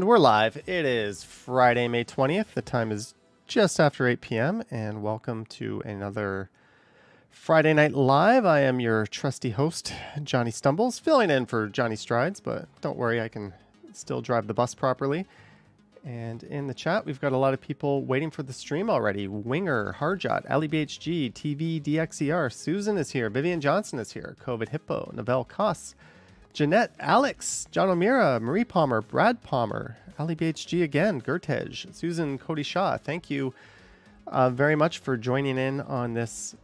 And we're live. It is Friday, May 20th. The time is just after 8 p.m. And welcome to another Friday Night Live. I am your trusty host, Johnny Stumbles, filling in for Johnny Strides, but don't worry, I can still drive the bus properly. And in the chat, we've got a lot of people waiting for the stream already. Winger, Harjot, AliBHG, TV, DXER, Susan is here, Vivian Johnson is here, COVID Hippo, Novell Koss, Jeanette, Alex, John O'Meara, Marie Palmer, Brad Palmer, AliBHG again, Gertej, Susan, Cody Shaw. Thank you very much for joining in on this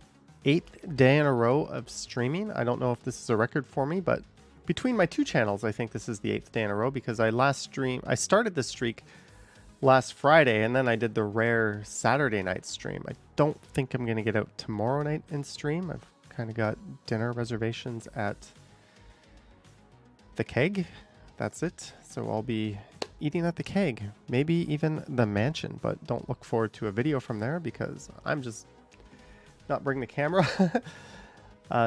8th day in a row of streaming. I don't know if this is a record for me, but between my two channels, I think this is the 8th day in a row because I started this streak last Friday and then I did the rare Saturday night stream. I don't think I'm going to get out tomorrow night and stream. I've kind of got dinner reservations at the Keg. That's it. So I'll be eating at the Keg, maybe even the Mansion, but don't look forward to a video from there because I'm just not bringing the camera.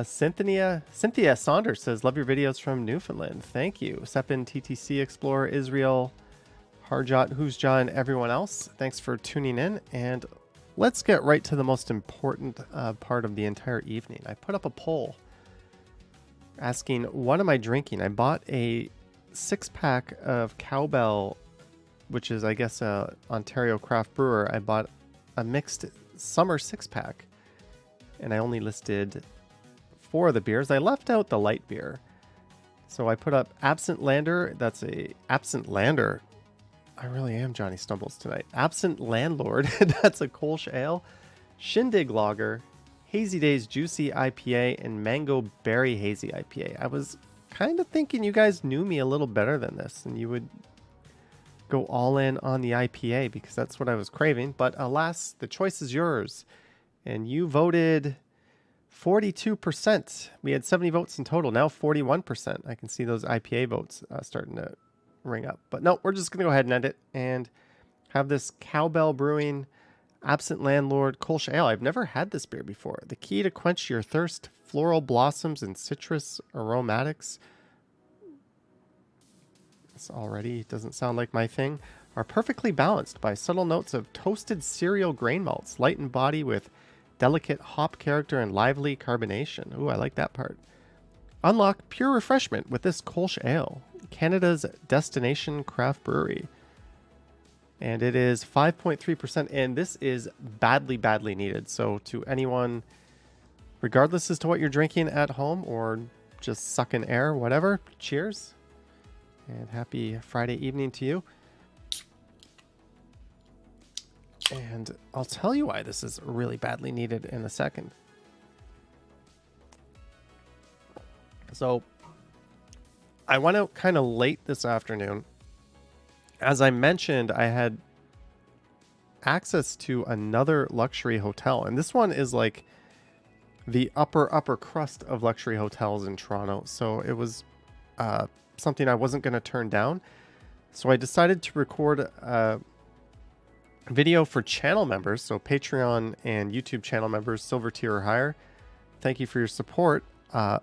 Cynthia Saunders says, love your videos from Newfoundland. Thank you. Sepin, TTC Explorer, Israel, Harjot, Who's John, everyone else. Thanks for tuning in. And let's get right to the most important part of the entire evening. I put up a poll asking, what am I drinking? I bought a 6-pack of Cowbell, which is, I guess, a Ontario craft brewer. I bought a mixed summer 6-pack, and I only listed 4 of the beers. I left out the light beer. So I put up Absent Lander. That's a Absent Lander. I really am Johnny Stumbles tonight. Absent Landlord. That's a Kolsch Ale. Shindig Lager. Hazy Days Juicy IPA, and Mango Berry Hazy IPA. I was kind of thinking you guys knew me a little better than this, and you would go all in on the IPA because that's what I was craving. But alas, the choice is yours. And you voted 42%. We had 70 votes in total, now 41%. I can see those IPA votes starting to ring up. But no, we're just going to go ahead and end it and have this Cowbell Brewing Absent Landlord Kolsch Ale. I've never had this beer before. The key to quench your thirst, floral blossoms and citrus aromatics. This already doesn't sound like my thing. Are perfectly balanced by subtle notes of toasted cereal grain malts, light in body with delicate hop character and lively carbonation. Ooh, I like that part. Unlock pure refreshment with this Kolsch Ale, Canada's destination craft brewery. And it is 5.3%, and this is badly, badly needed. So to anyone, regardless as to what you're drinking at home or just sucking air, whatever, cheers. And happy Friday evening to you. And I'll tell you why this is really badly needed in a second. So I went out kind of late this afternoon. As I mentioned, I had access to another luxury hotel, and this one is like the upper crust of luxury hotels in Toronto. So it was something I wasn't going to turn down. So I decided to record a video for channel members, so Patreon and YouTube channel members, silver tier or higher. Thank you for your support. I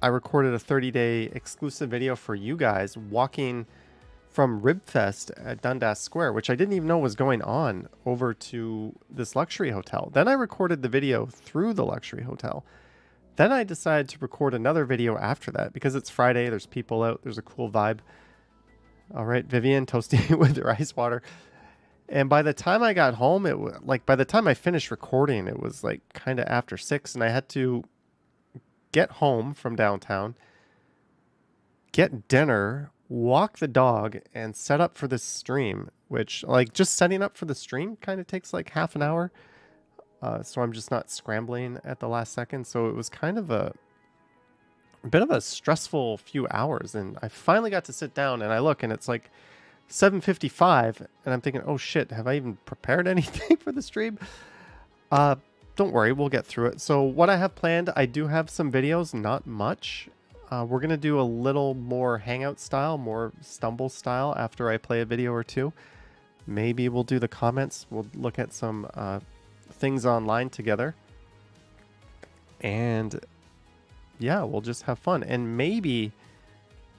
recorded a 30-day exclusive video for you guys walking from Ribfest at Dundas Square, which I didn't even know was going on, over to this luxury hotel. Then I recorded the video through the luxury hotel. Then I decided to record another video after that because it's Friday, there's people out, there's a cool vibe. All right, Vivian toasting with her ice water. And by the time I got home, it was like, by the time I finished recording, it was like kind of after 6, and I had to get home from downtown, get dinner, walk the dog, and set up for this stream, which, like, just setting up for the stream kind of takes like half an hour. So I'm just not scrambling at the last second. So it was kind of a bit of a stressful few hours. And I finally got to sit down and I look and it's like 7:55 and I'm thinking, oh shit, have I even prepared anything for the stream? Don't worry, we'll get through it. So what I have planned, I do have some videos, not much. We're going to do a little more Hangout style, more Stumble style after I play a video or two. Maybe we'll do the comments. We'll look at some things online together. And yeah, we'll just have fun. And maybe,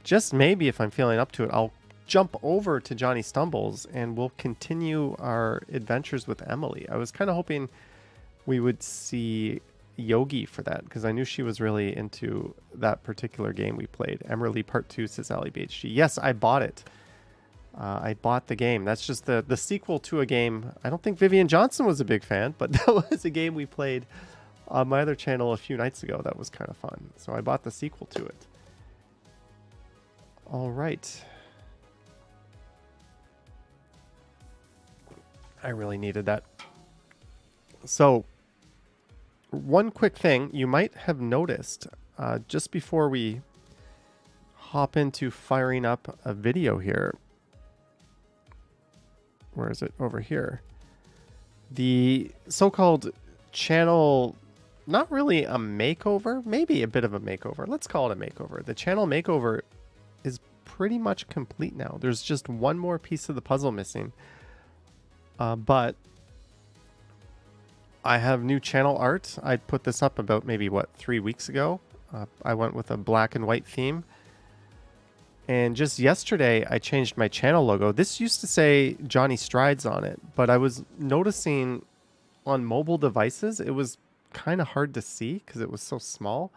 just maybe if I'm feeling up to it, I'll jump over to Johnny Stumbles and we'll continue our adventures with Emily. I was kind of hoping we would see Yogi for that because I knew she was really into that particular game we played. Emerly Part 2, says Ali BHG. Yes, I bought it. I bought the game. That's just the sequel to a game. I don't think Vivian Johnson was a big fan, but that was a game we played on my other channel a few nights ago. That was kind of fun. So I bought the sequel to it. All right. I really needed that. So one quick thing you might have noticed just before we hop into firing up a video here. Where is it? Over here. The so-called channel, not really a makeover, maybe a bit of a makeover. Let's call it a makeover. The channel makeover is pretty much complete now. There's just one more piece of the puzzle missing. But I have new channel art. I put this up about maybe, 3 weeks ago. I went with a black and white theme. And just yesterday, I changed my channel logo. This used to say Johnny Strides on it, but I was noticing on mobile devices, it was kind of hard to see because it was so small.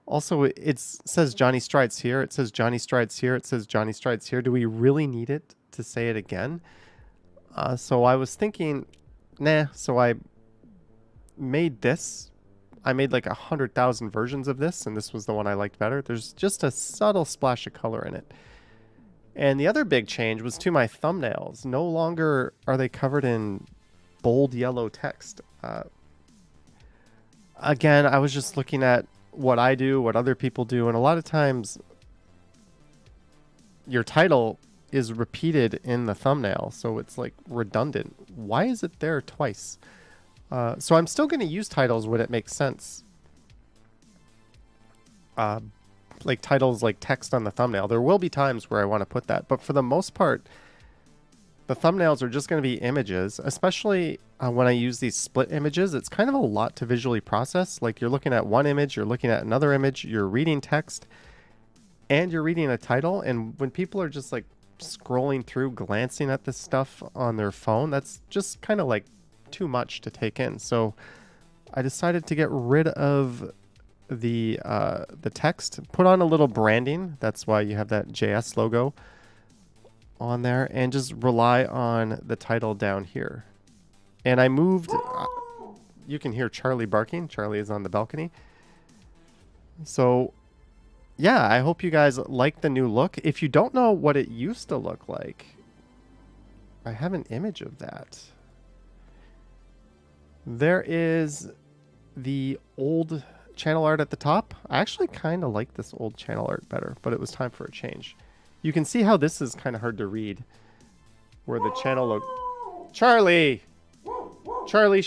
Also, it says Johnny Strides here. It says Johnny Strides here. It says Johnny Strides here. Do we really need it to say it again? So I was thinking, nah. So I made this. I made like 100,000 versions of this, and this was the one I liked better. There's just a subtle splash of color in it. And the other big change was to my thumbnails. No longer are they covered in bold yellow text. Again, I was just looking at what I do, what other people do, and a lot of times your title is repeated in the thumbnail, so it's like redundant. Why is it there twice? So I'm still going to use titles when it makes sense. Like titles like text on the thumbnail. There will be times where I want to put that. But for the most part, the thumbnails are just going to be images, especially when I use these split images. It's kind of a lot to visually process. Like you're looking at one image, you're looking at another image, you're reading text, and you're reading a title. And when people are just like scrolling through, glancing at this stuff on their phone, that's just kind of like too much to take in. So I decided to get rid of the text, put on a little branding. That's why you have that JS logo on there, and just rely on the title down here. And I moved, you can hear Charlie barking. Charlie is on the balcony. So yeah, I hope you guys like the new look. If you don't know what it used to look like, I have an image of that. There is the old channel art at the top. I actually kind of like this old channel art better, but it was time for a change. You can see how this is kind of hard to read, where the channel logo... Charlie! Charlie,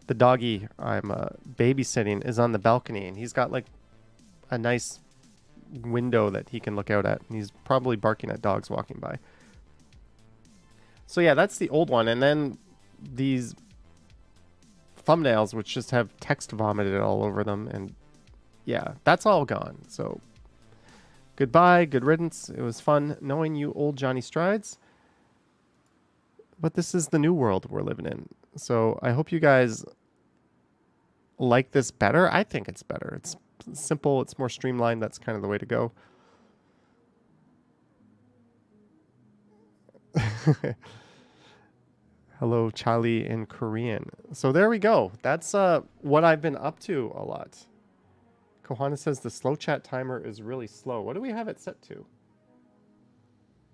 the doggy I'm babysitting is on the balcony, and he's got like a nice window that he can look out at, and he's probably barking at dogs walking by. So yeah, that's the old one. And then these thumbnails, which just have text vomited all over them, and yeah, that's all gone. So goodbye, good riddance. It was fun knowing you, old Johnny Strides, but this is the new world we're living in. So I hope you guys like this better. I think it's better. It's simple, it's more streamlined. That's kind of the way to go. Hello, Charlie in Korean. So there we go. That's what I've been up to a lot. Kohana says the slow chat timer is really slow. What do we have it set to?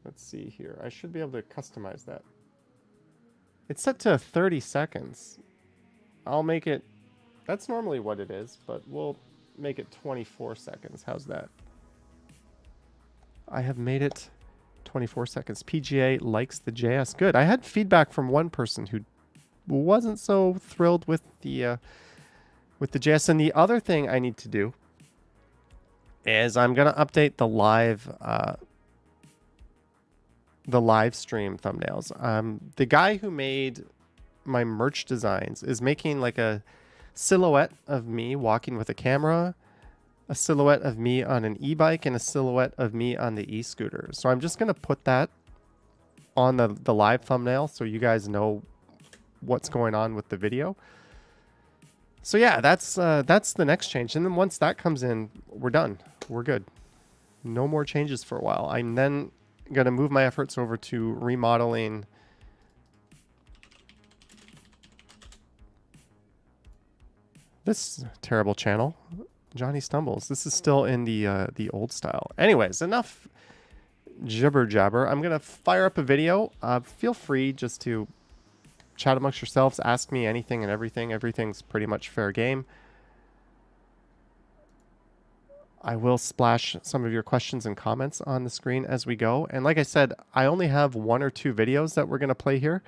Let's see here. I should be able to customize that. It's set to 30 seconds. I'll make it... That's normally what it is, but we'll make it 24 seconds. How's that? I have made it 24 seconds. PGA likes the JS. Good. I had feedback from one person who wasn't so thrilled with the JS. And the other thing I need to do is I'm going to update the live stream thumbnails. The guy who made my merch designs is making like a silhouette of me walking with a camera a silhouette of me on an e-bike and a silhouette of me on the e-scooter. So I'm just going to put that on the live thumbnail so you guys know what's going on with the video. So yeah, that's the next change. And then once that comes in, we're done. We're good. No more changes for a while. I'm then going to move my efforts over to remodeling this terrible channel. Johnny Stumbles. This is still in the old style. Anyways, enough jibber jabber. I'm gonna fire up a video. Feel free just to chat amongst yourselves, ask me anything and everything. Everything's pretty much fair game. I will splash some of your questions and comments on the screen as we go. And like I said, I only have 1 or 2 videos that we're gonna play here.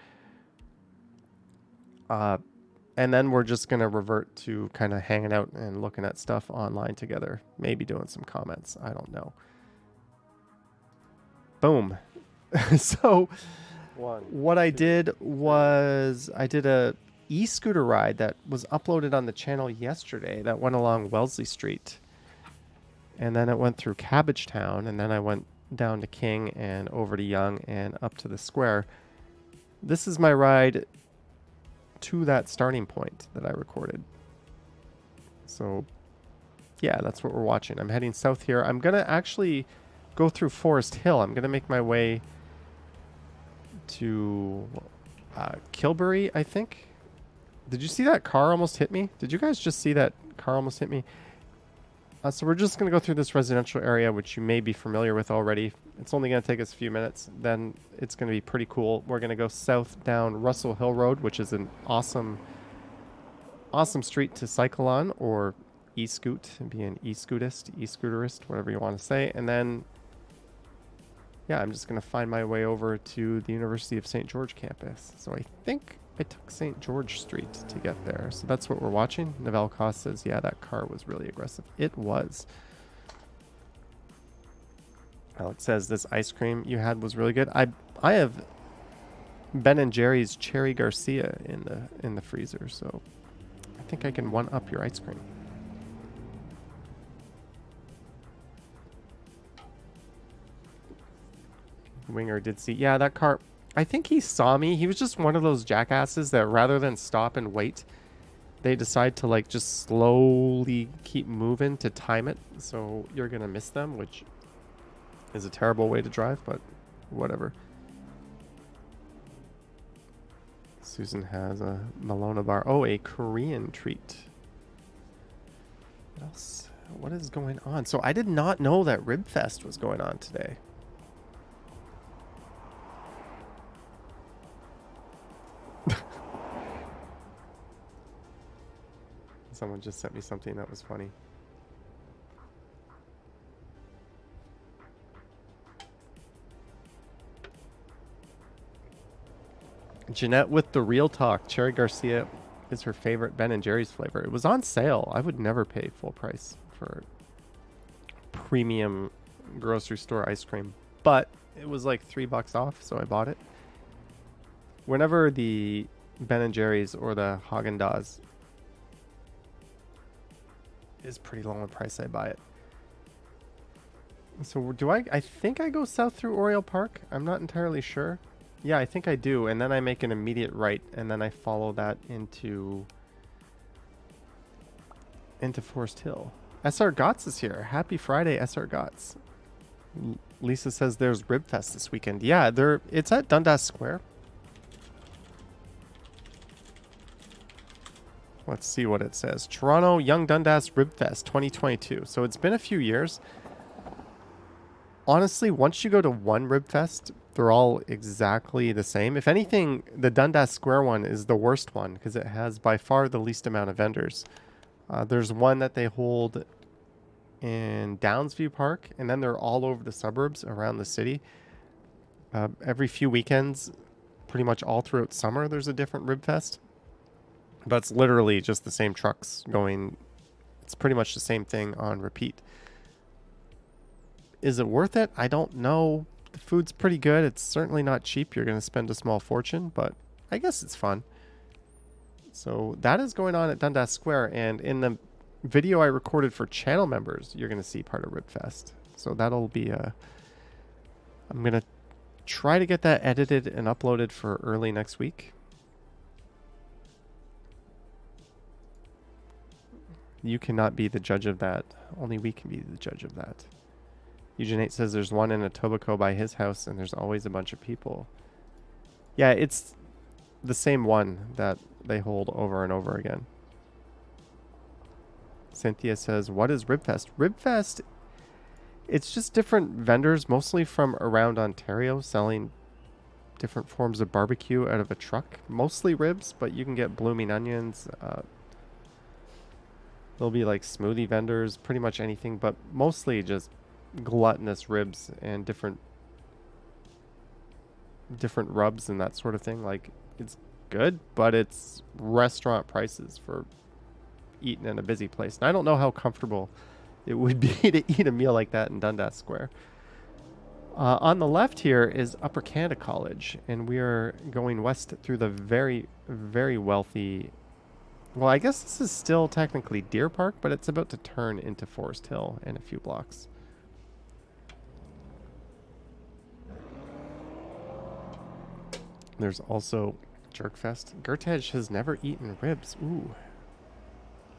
And then we're just going to revert to kind of hanging out and looking at stuff online together. Maybe doing some comments. I don't know. Boom. So what I did was I did a e-scooter ride that was uploaded on the channel yesterday that went along Wellesley Street. And then it went through Cabbagetown. And then I went down to King and over to Yonge and up to the square. This is my ride to that starting point that I recorded. So yeah, that's what we're watching. I'm heading south here. I'm gonna actually go through Forest Hill. I'm gonna make my way to Kilbury, I think. Did you see that car almost hit me? Did you guys just see that car almost hit me? So we're just going to go through this residential area, which you may be familiar with already. It's only going to take us a few minutes. Then it's going to be pretty cool. We're going to go south down Russell Hill Road, which is an awesome street to cycle on, or e-scoot, be an e-scooterist, whatever you want to say. And then, yeah, I'm just going to find my way over to the University of St. George campus. So I think I took St. George Street to get there. So that's what we're watching. Novell Cost says, yeah, that car was really aggressive. It was. Alex says, this ice cream you had was really good. I have Ben & Jerry's Cherry Garcia in the freezer, so I think I can one-up your ice cream. Winger did see. Yeah, that car... I think he saw me. He was just one of those jackasses that rather than stop and wait, they decide to like just slowly keep moving to time it. So you're going to miss them, which is a terrible way to drive, but whatever. Susan has a Malona bar. Oh, a Korean treat. What else? What is going on? So I did not know that Rib Fest was going on today. Someone just sent me something that was funny. Jeanette with the real talk. Cherry Garcia is her favorite Ben & Jerry's flavor. It was on sale. I would never pay full price for premium grocery store ice cream, but it was like $3 off, so I bought it. Whenever the Ben & Jerry's or the Haagen-Dazs is pretty low in price, I buy it. So do I think I go south through Oriole Park. I'm not entirely sure. Yeah, I think I do. And then I make an immediate right, and then I follow that into Forest Hill. SR Gotts is here. Happy Friday, SR Gotts. Lisa says there's Ribfest this weekend. Yeah, it's at Dundas Square. Let's see what it says. Toronto Young Dundas Ribfest 2022. So it's been a few years. Honestly, once you go to one Ribfest, they're all exactly the same. If anything, the Dundas Square one is the worst one because it has by far the least amount of vendors. There's one that they hold in Downsview Park, and then they're all over the suburbs around the city. Every few weekends, pretty much all throughout summer, there's a different Ribfest. But it's literally just the same trucks going. It's pretty much the same thing on repeat. Is it worth it? I don't know. The food's pretty good. It's certainly not cheap. You're going to spend a small fortune, but I guess it's fun. So that is going on at Dundas Square. And in the video I recorded for channel members, you're going to see part of Ribfest. So that'll be I'm going to try to get that edited and uploaded for early next week. You cannot be the judge of that. Only we can be the judge of that. Eugen 8 says there's one in Etobicoke by his house and there's always a bunch of people. Yeah, it's the same one that they hold over and over again. Cynthia says, what is Ribfest? Ribfest, it's just different vendors, mostly from around Ontario, selling different forms of barbecue out of a truck. Mostly ribs, but you can get blooming onions. There'll be like smoothie vendors, pretty much anything, but mostly just gluttonous ribs and different rubs and that sort of thing. Like, it's good, but it's restaurant prices for eating in a busy place. And I don't know how comfortable it would be to eat a meal like that in Dundas Square. On the left here is Upper Canada College, and we are going west through the very, very wealthy... Well, I guess this is still technically Deer Park, but it's about to turn into Forest Hill in a few blocks. There's also Jerkfest. Gertej has never eaten ribs. Ooh.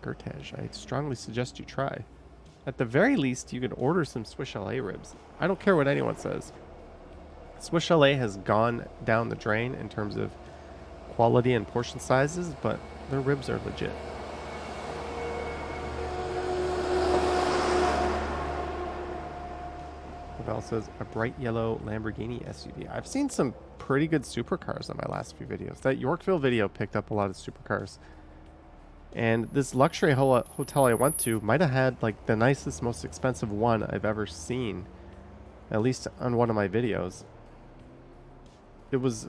Gertej, I strongly suggest you try. At the very least, you could order some Swiss Chalet ribs. I don't care what anyone says. Swiss Chalet has gone down the drain in terms of quality and portion sizes, but their ribs are legit. Val says, a bright yellow Lamborghini SUV. I've seen some pretty good supercars on my last few videos. That Yorkville video picked up a lot of supercars. And this luxury hotel I went to might have had like the nicest, most expensive one I've ever seen. At least on one of my videos. It was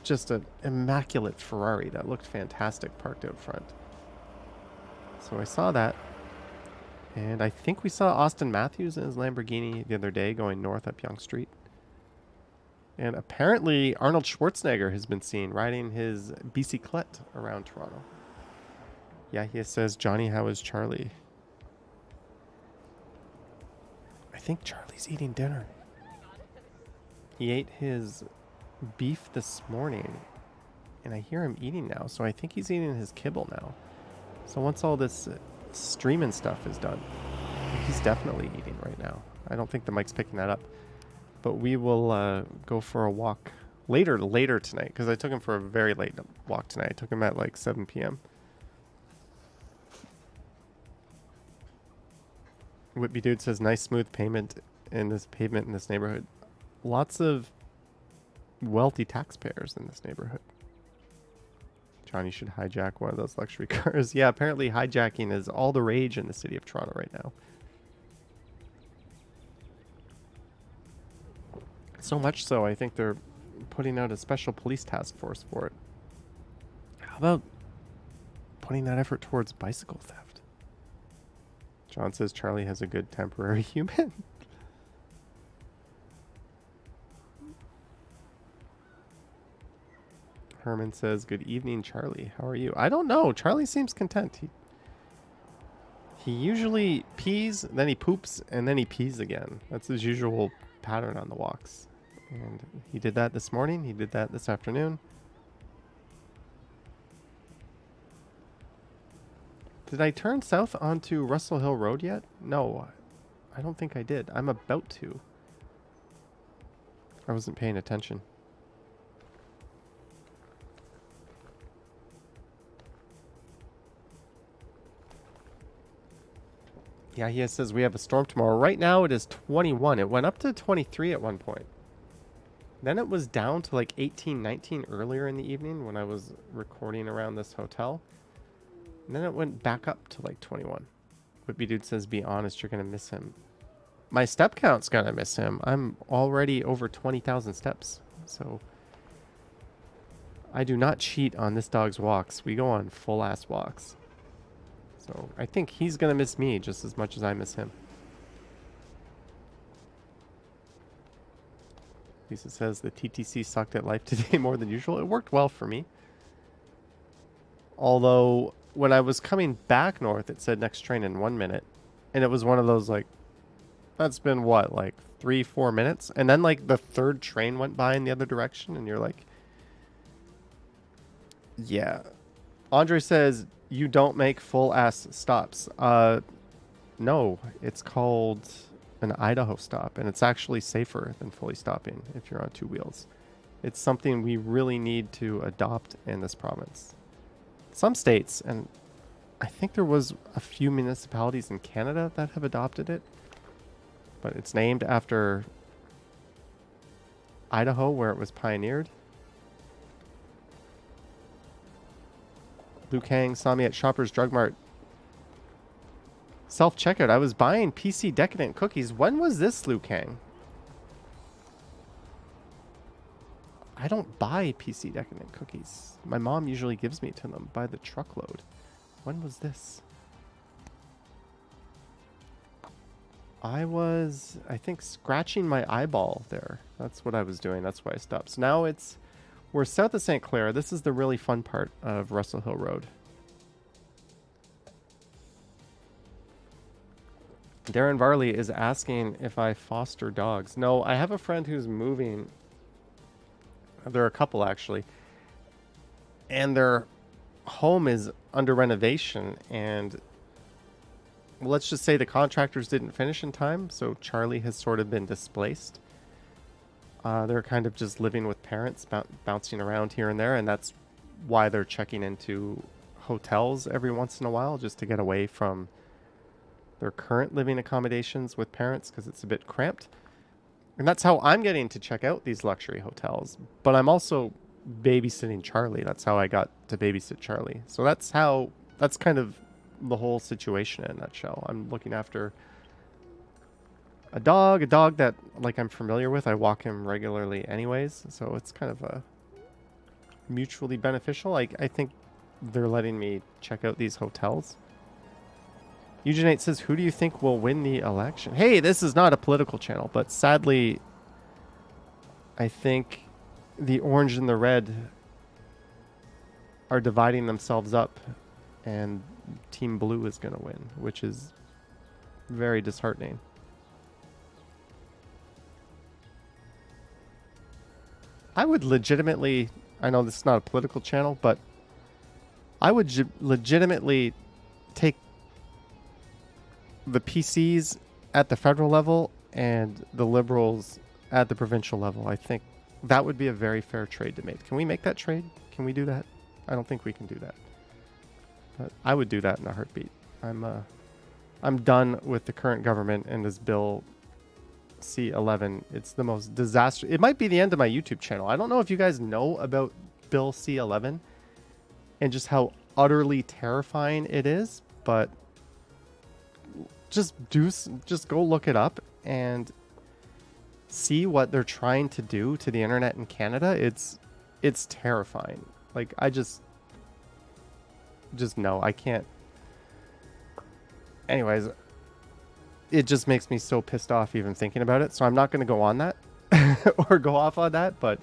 just an immaculate Ferrari that looked fantastic parked out front. So I saw that. And I think we saw Austin Matthews in his Lamborghini the other day going north up Yonge Street. And apparently Arnold Schwarzenegger has been seen riding his bicyclette around Toronto. Yeah, he says, Johnny, how is Charlie? I think Charlie's eating dinner. He ate his beef this morning, and I hear him eating now, so I think he's eating his kibble now. So once all this streaming stuff is done, he's definitely eating right now. I don't think the mic's picking that up, but we will go for a walk later tonight, because I took him for a very late walk tonight. I took him at like 7 p.m. Whitby Dude says, nice smooth pavement in this neighborhood. Lots of wealthy taxpayers in this neighborhood. Johnny should hijack one of those luxury cars. Yeah, apparently hijacking is all the rage in the city of Toronto right now. So much so, I think they're putting out a special police task force for it. How about putting that effort towards bicycle theft? John says Charlie has a good temporary human. Herman says, good evening, Charlie. How are you? I don't know. Charlie seems content. He usually pees, then he poops, and then he pees again. That's his usual pattern on the walks. And he did that this morning. He did that this afternoon. Did I turn south onto Russell Hill Road yet? No, I don't think I did. I'm about to. I wasn't paying attention. Yeah, he says we have a storm tomorrow. Right now it is 21. It went up to 23 at one point. Then it was down to like 18, 19 earlier in the evening when I was recording around this hotel. And then it went back up to like 21. Whitby Dude says, be honest, you're going to miss him. My step count's going to miss him. I'm already over 20,000 steps. So I do not cheat on this dog's walks. We go on full ass walks. So I think he's going to miss me just as much as I miss him. Lisa says the TTC sucked at life today more than usual. It worked well for me. Although when I was coming back north, it said next train in 1 minute. And it was one of those, like, that's been what, like 3-4 minutes? And then, like, the third train went by in the other direction, and you're like, yeah. Andre says, you don't make full ass stops. No, it's called an Idaho stop, and it's actually safer than fully stopping if you're on two wheels. It's something we really need to adopt in this province. Some states, and I think there was a few municipalities in Canada that have adopted it, but it's named after Idaho, where it was pioneered. Liu Kang saw me at Shoppers Drug Mart. Self-checkout. I was buying PC Decadent cookies. When was this, Liu Kang? I don't buy PC Decadent cookies. My mom usually gives me to them by the truckload. When was this? I was, I think, scratching my eyeball there. That's what I was doing. That's why I stopped. So now we're south of St. Clair. This is the really fun part of Russell Hill Road. Darren Varley is asking if I foster dogs. No, I have a friend who's moving. There are a couple, actually. And their home is under renovation. And let's just say the contractors didn't finish in time. So Charlie has sort of been displaced. They're kind of just living with parents, bouncing around here and there. And that's why they're checking into hotels every once in a while, just to get away from their current living accommodations with parents, because it's a bit cramped. And that's how I'm getting to check out these luxury hotels. But I'm also babysitting Charlie. That's how I got to babysit Charlie. So that's kind of the whole situation in a nutshell. I'm looking after a dog that, like, I'm familiar with. I walk him regularly anyways. So it's kind of a mutually beneficial. I think they're letting me check out these hotels. Eugenate says, who do you think will win the election? Hey, this is not a political channel, but sadly, I think the orange and the red are dividing themselves up, and Team Blue is going to win, which is very disheartening. I would legitimately, I know this is not a political channel, but I would legitimately take the PCs at the federal level and the Liberals at the provincial level. I think that would be a very fair trade to make. Can we make that trade? Can we do that? I don't think we can do that. But I would do that in a heartbeat. I'm done with the current government and this Bill C-11. It's the most disaster. It might be the end of my YouTube channel. I don't know if you guys know about Bill C-11 and just how utterly terrifying it is, but just go look it up and see what they're trying to do to the internet in Canada. It's terrifying. Like, I just no, I can't. Anyways, it just makes me so pissed off even thinking about it. So I'm not going to go on that or go off on that, but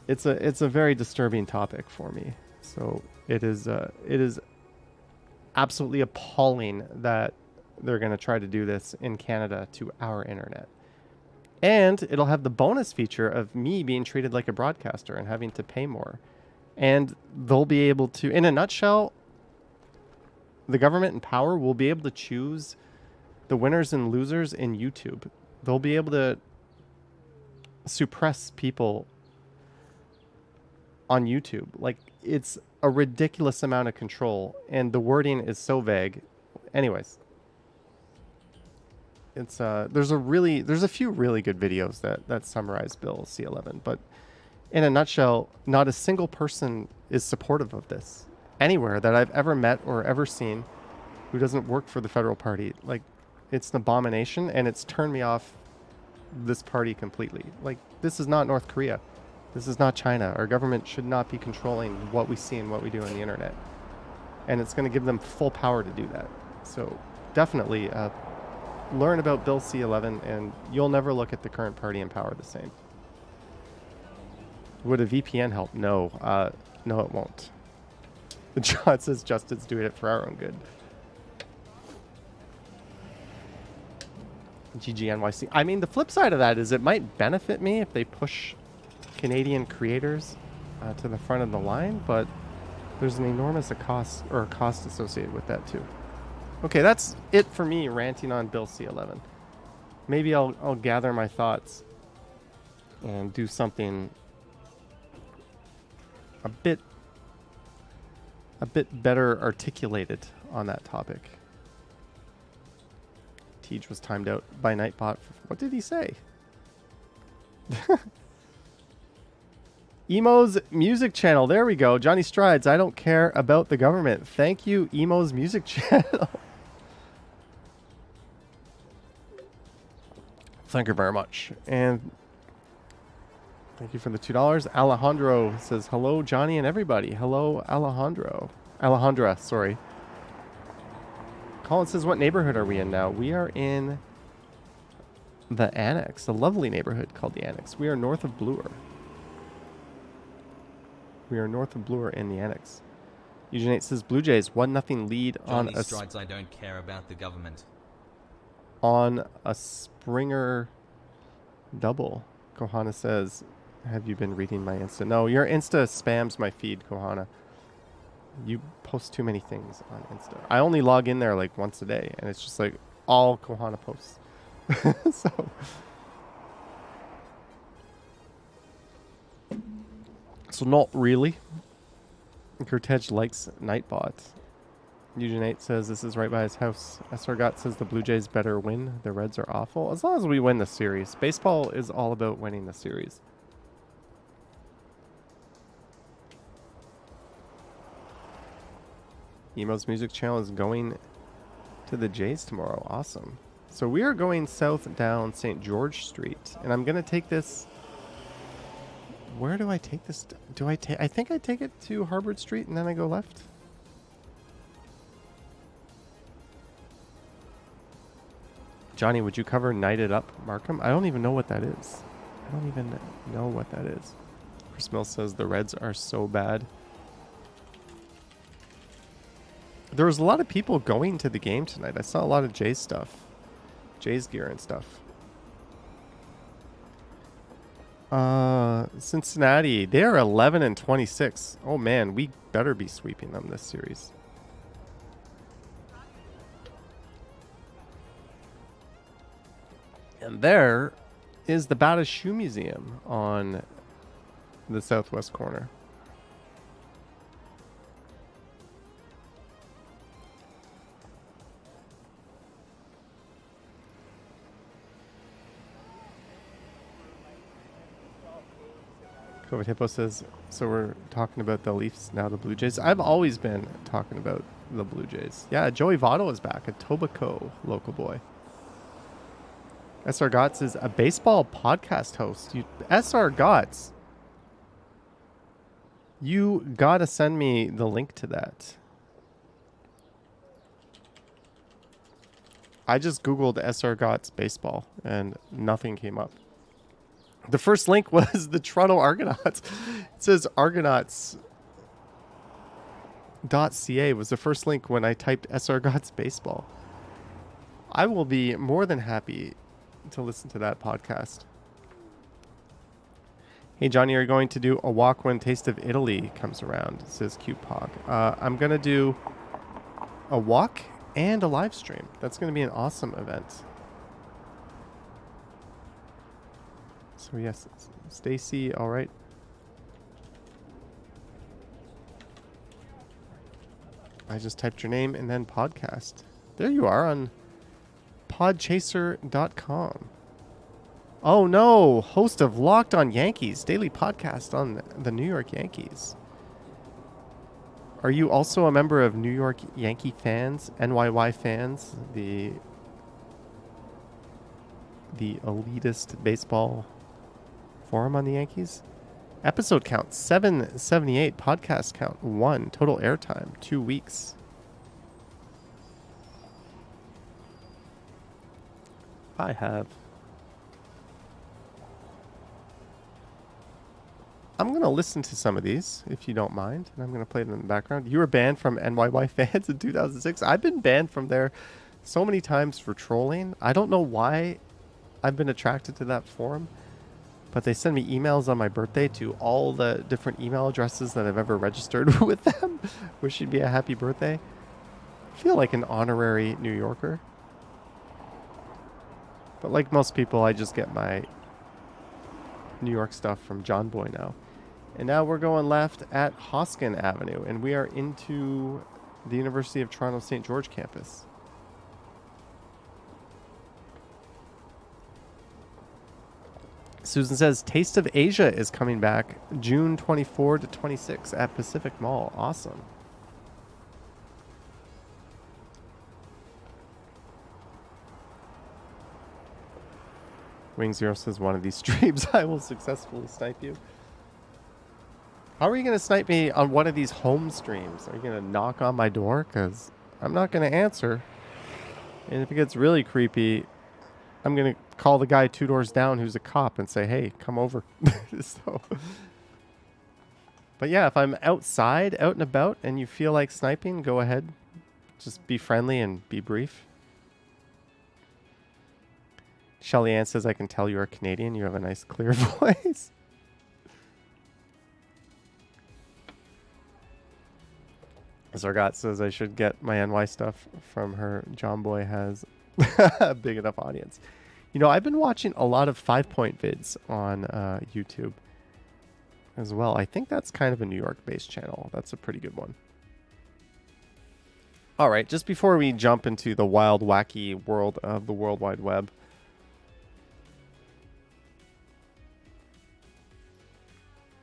it's a very disturbing topic for me. So it is absolutely appalling that they're going to try to do this in Canada to our internet. And it'll have the bonus feature of me being treated like a broadcaster and having to pay more. And they'll be able to, in a nutshell, the government in power will be able to choose the winners and losers in YouTube. They'll be able to suppress people on YouTube. Like, it's a ridiculous amount of control, and the wording is so vague. Anyways, it's there's a few really good videos that summarize Bill C-11, but in a nutshell, not a single person is supportive of this anywhere that I've ever met or ever seen who doesn't work for the federal party. Like, it's an abomination, and it's turned me off this party completely. Like, this is not North Korea. This is not China. Our government should not be controlling what we see and what we do on the internet. And it's going to give them full power to do that. So definitely learn about Bill C-11, and you'll never look at the current party in power the same. Would a VPN help? No. No, it won't. John says Justin's doing it for our own good. GGNYC. I mean, the flip side of that is it might benefit me if they push Canadian creators to the front of the line, but there's an enormous cost associated with that too. Okay, that's it for me ranting on Bill C-11. Maybe I'll gather my thoughts and do something a bit better articulated on that topic. Tej was timed out by Nightbot. What did he say? Emo's music channel. There we go. Johnny Strides. I don't care about the government. Thank you, Emo's music channel. Thank you very much. And thank you for the $2. Alejandro says, hello, Johnny and everybody. Hello, Alejandro. Alejandra, sorry. Colin says, what neighborhood are we in now? We are in the Annex, a lovely neighborhood called the Annex. We are north of Bloor. We are north of Bloor in the Annex. Eugene 8 says, Blue Jays, 1-0 lead on Johnny Strides, I don't care about the government. On a Springer double. Kohana says, have you been reading my Insta? No, your Insta spams my feed, Kohana. You post too many things on Insta. I only log in there like once a day, and it's just like all Kohana posts. So not really. Kurtej likes Nightbot. Eugene 8 says this is right by his house. SRGot says the Blue Jays better win. The Reds are awful. As long as we win the series. Baseball is all about winning the series. Emo's music channel is going to the Jays tomorrow. Awesome. So we are going south down St. George Street. And I'm going to take this... Where do I take this? I think I take it to Harvard Street and then I go left. Johnny, would you cover Knighted Up Markham? I don't even know what that is. I don't even know what that is. Chris Mills says the Reds are so bad. There was a lot of people going to the game tonight. I saw a lot of Jays stuff. Jays gear and stuff. Cincinnati, they are 11-26. Oh man, we better be sweeping them this series. And there is the Bata Shoe Museum on the southwest corner. COVID Hippo says, so we're talking about the Leafs, now the Blue Jays. I've always been talking about the Blue Jays. Yeah, Joey Votto is back, a Tobacco local boy. SR Gotts is a baseball podcast host. SR Gotts, you gotta send me the link to that. I just Googled SR Gotts baseball and nothing came up. The first link was the Toronto Argonauts. It says argonauts.ca was the first link when I typed SR Gotts baseball. I will be more than happy to listen to that podcast. Hey, Johnny, are you going to do a walk when Taste of Italy comes around? Says Cute Pog. I'm going to do a walk and a live stream. That's going to be an awesome event. So yes, Stacy, all right. I just typed your name and then podcast. There you are on podchaser.com. Oh no, host of Locked on Yankees, daily podcast on the New York Yankees. Are you also a member of New York Yankee fans, NYY fans, the elitist baseball forum on the Yankees? Episode count 778, podcast count 1, total airtime 2 weeks. I have. I'm going to listen to some of these, if you don't mind, and I'm going to play them in the background. You were banned from NYY fans in 2006. I've been banned from there so many times for trolling. I don't know why I've been attracted to that forum, but they send me emails on my birthday to all the different email addresses that I've ever registered with them, wishing me a happy birthday. I feel like an honorary New Yorker. But like most people, I just get my New York stuff from John Boy now. And now we're going left at Hoskin Avenue, and we are into the University of Toronto St. George campus. Susan says, Taste of Asia is coming back June 24 to 26 at Pacific Mall. Awesome. Wing Zero says, one of these streams I will successfully snipe you. How are you going to snipe me on one of these home streams? Are you going to knock on my door? Because I'm not going to answer. And if it gets really creepy, I'm going to call the guy 2 doors down who's a cop and say, hey, come over. But yeah, if I'm outside, out and about, and you feel like sniping, go ahead. Just be friendly and be brief. Shelly Ann says, I can tell you're a Canadian. You have a nice, clear voice. Zargot says, I should get my NY stuff from her. John Boy has a big enough audience. You know, I've been watching a lot of 5-point vids on YouTube as well. I think that's kind of a New York-based channel. That's a pretty good one. All right, just before we jump into the wild, wacky world of the World Wide Web,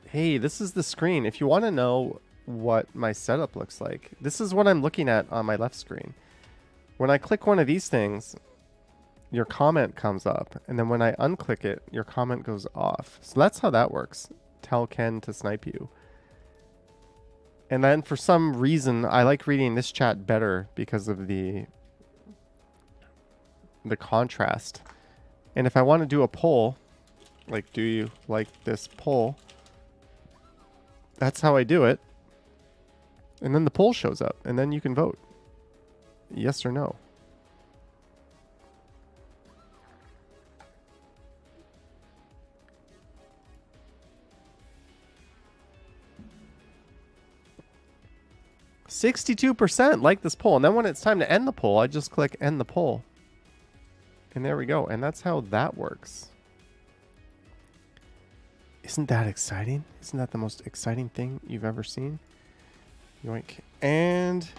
hey, this is the screen. If you want to know what my setup looks like, this is what I'm looking at on my left screen. When I click one of these things, your comment comes up, and then when I unclick it, your comment goes off. So that's how that works. Tell Ken to snipe you. And then for some reason, I like reading this chat better because of the contrast. And if I want to do a poll, like, do you like this poll? That's how I do it. And then the poll shows up, and then you can vote. Yes or no. %62% like this poll. And then when it's time to end the poll, I just click end the poll. And there we go. And that's how that works. Isn't that exciting? Isn't that the most exciting thing you've ever seen? Yoink. And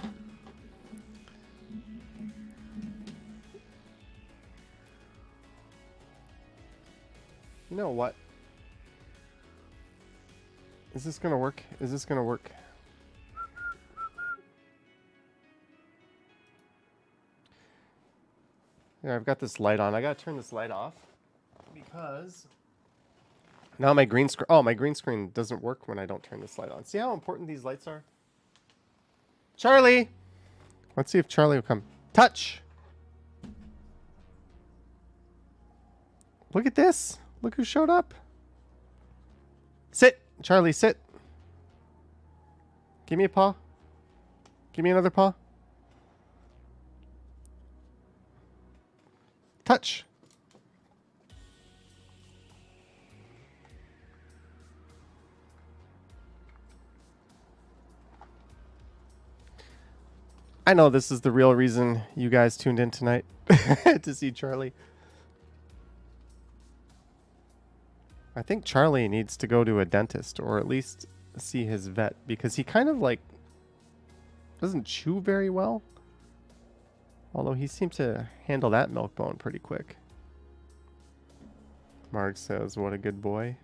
you know what? Is this going to work? Is this going to work? Yeah, I've got this light on. I got to turn this light off because now my green screen. Oh, my green screen doesn't work when I don't turn this light on. See how important these lights are? Charlie! Let's see if Charlie will come. Touch! Look at this. Look who showed up. Sit. Charlie, sit. Give me a paw. Give me another paw. Touch. I know this is the real reason you guys tuned in tonight to see Charlie. I think Charlie needs to go to a dentist or at least see his vet because he kind of like doesn't chew very well. Although he seemed to handle that milk bone pretty quick. Marg says, what a good boy.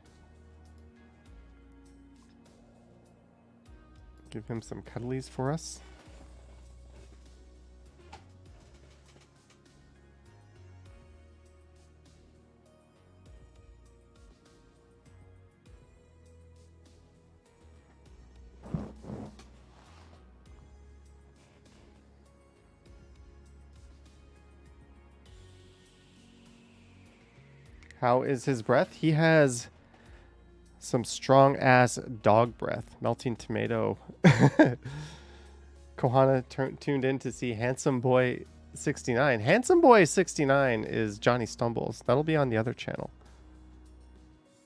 Give him some cuddlies for us. How is his breath? He has Some strong ass dog breath. Melting tomato. Kohana tuned in to see Handsome Boy 69. Handsome Boy 69 is Johnny Stumbles. That'll be on the other channel.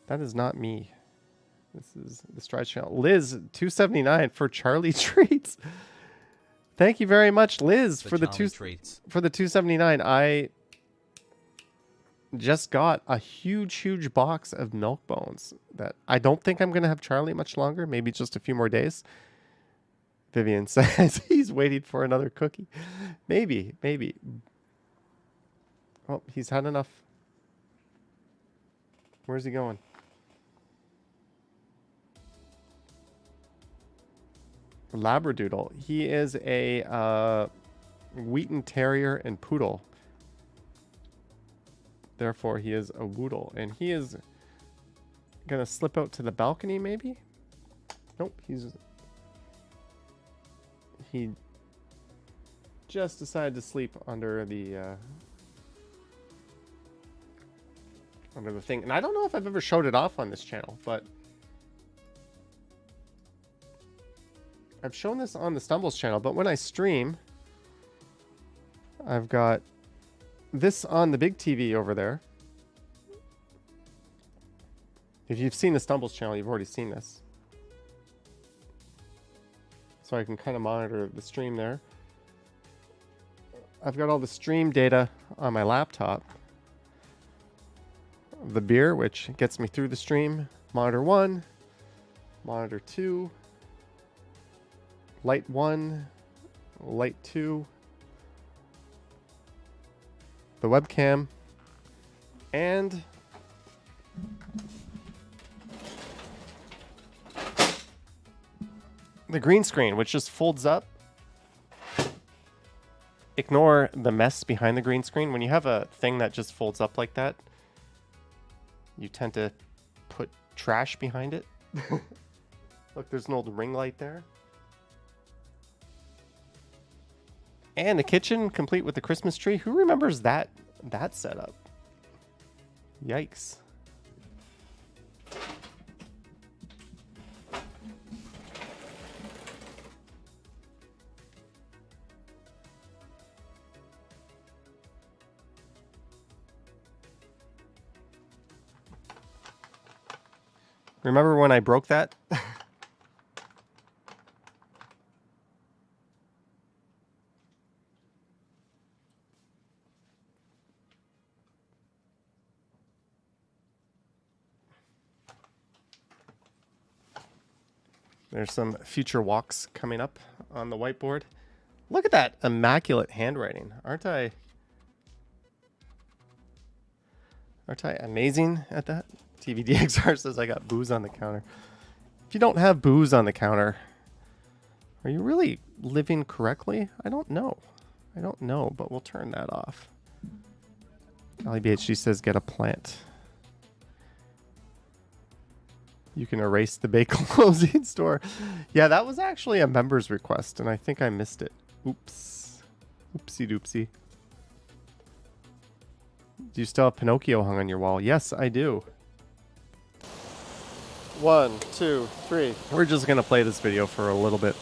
That is not me. This is the Stride channel. Liz 279 for Charlie Treats. Thank you very much, Liz, for the 279. I just got a huge box of milk bones that I don't think I'm going to have Charlie much longer, maybe just a few more days. Vivian says he's waiting for another cookie. Maybe. Oh, he's had enough. Where's he going? Labradoodle. He is a Wheaton Terrier and Poodle. Therefore, he is a Woodle. And he is going to slip out to the balcony, maybe? Nope, he just decided to sleep under the thing. And I don't know if I've ever showed it off on this channel, but I've shown this on the Stumbles channel, but when I stream, I've got this on the big TV over there. If you've seen the Stumbles channel, you've already seen this. So I can kind of monitor the stream there. I've got all the stream data on my laptop. The beer, which gets me through the stream. Monitor 1, monitor 2, light 1, light 2, the webcam, and the green screen, which just folds up. Ignore the mess behind the green screen. When you have a thing that just folds up like that, you tend to put trash behind it. Look, there's an old ring light there. And the kitchen, complete with the Christmas tree. Who remembers that setup? Yikes. Remember when I broke that? There's some future walks coming up on the whiteboard. Look at that immaculate handwriting. Aren't I amazing at that? TVDXR says I got booze on the counter. If you don't have booze on the counter, are you really living correctly? I don't know, but we'll turn that off. LEBHG says get a plant. You can erase the Bake Closing store. Yeah, that was actually a member's request, and I think I missed it. Oops. Oopsie doopsie. Do you still have Pinocchio hung on your wall? Yes, I do. 1, 2, 3. We're just going to play this video for a little bit.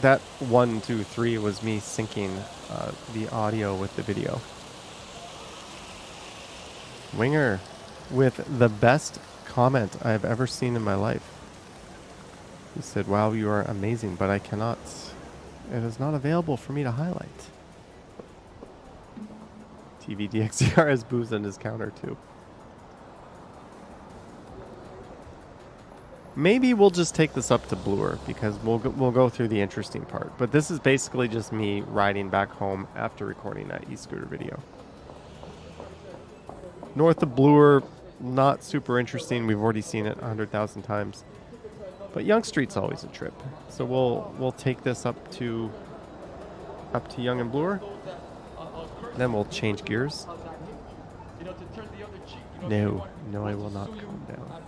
That 1, 2, 3 was me syncing the audio with the video. Winger with the best comment I've ever seen in my life. He said, wow, you are amazing, but I cannot. It is not available for me to highlight. TVDXR has booze on his counter too. Maybe we'll just take this up to Bloor because we'll go through the interesting part. But this is basically just me riding back home after recording that e-scooter video. North of Bloor, not super interesting. We've already seen it 100,000 times. But Yonge Street's always a trip. So we'll take this up to Yonge and Bloor. Then we'll change gears. No, I will not calm down.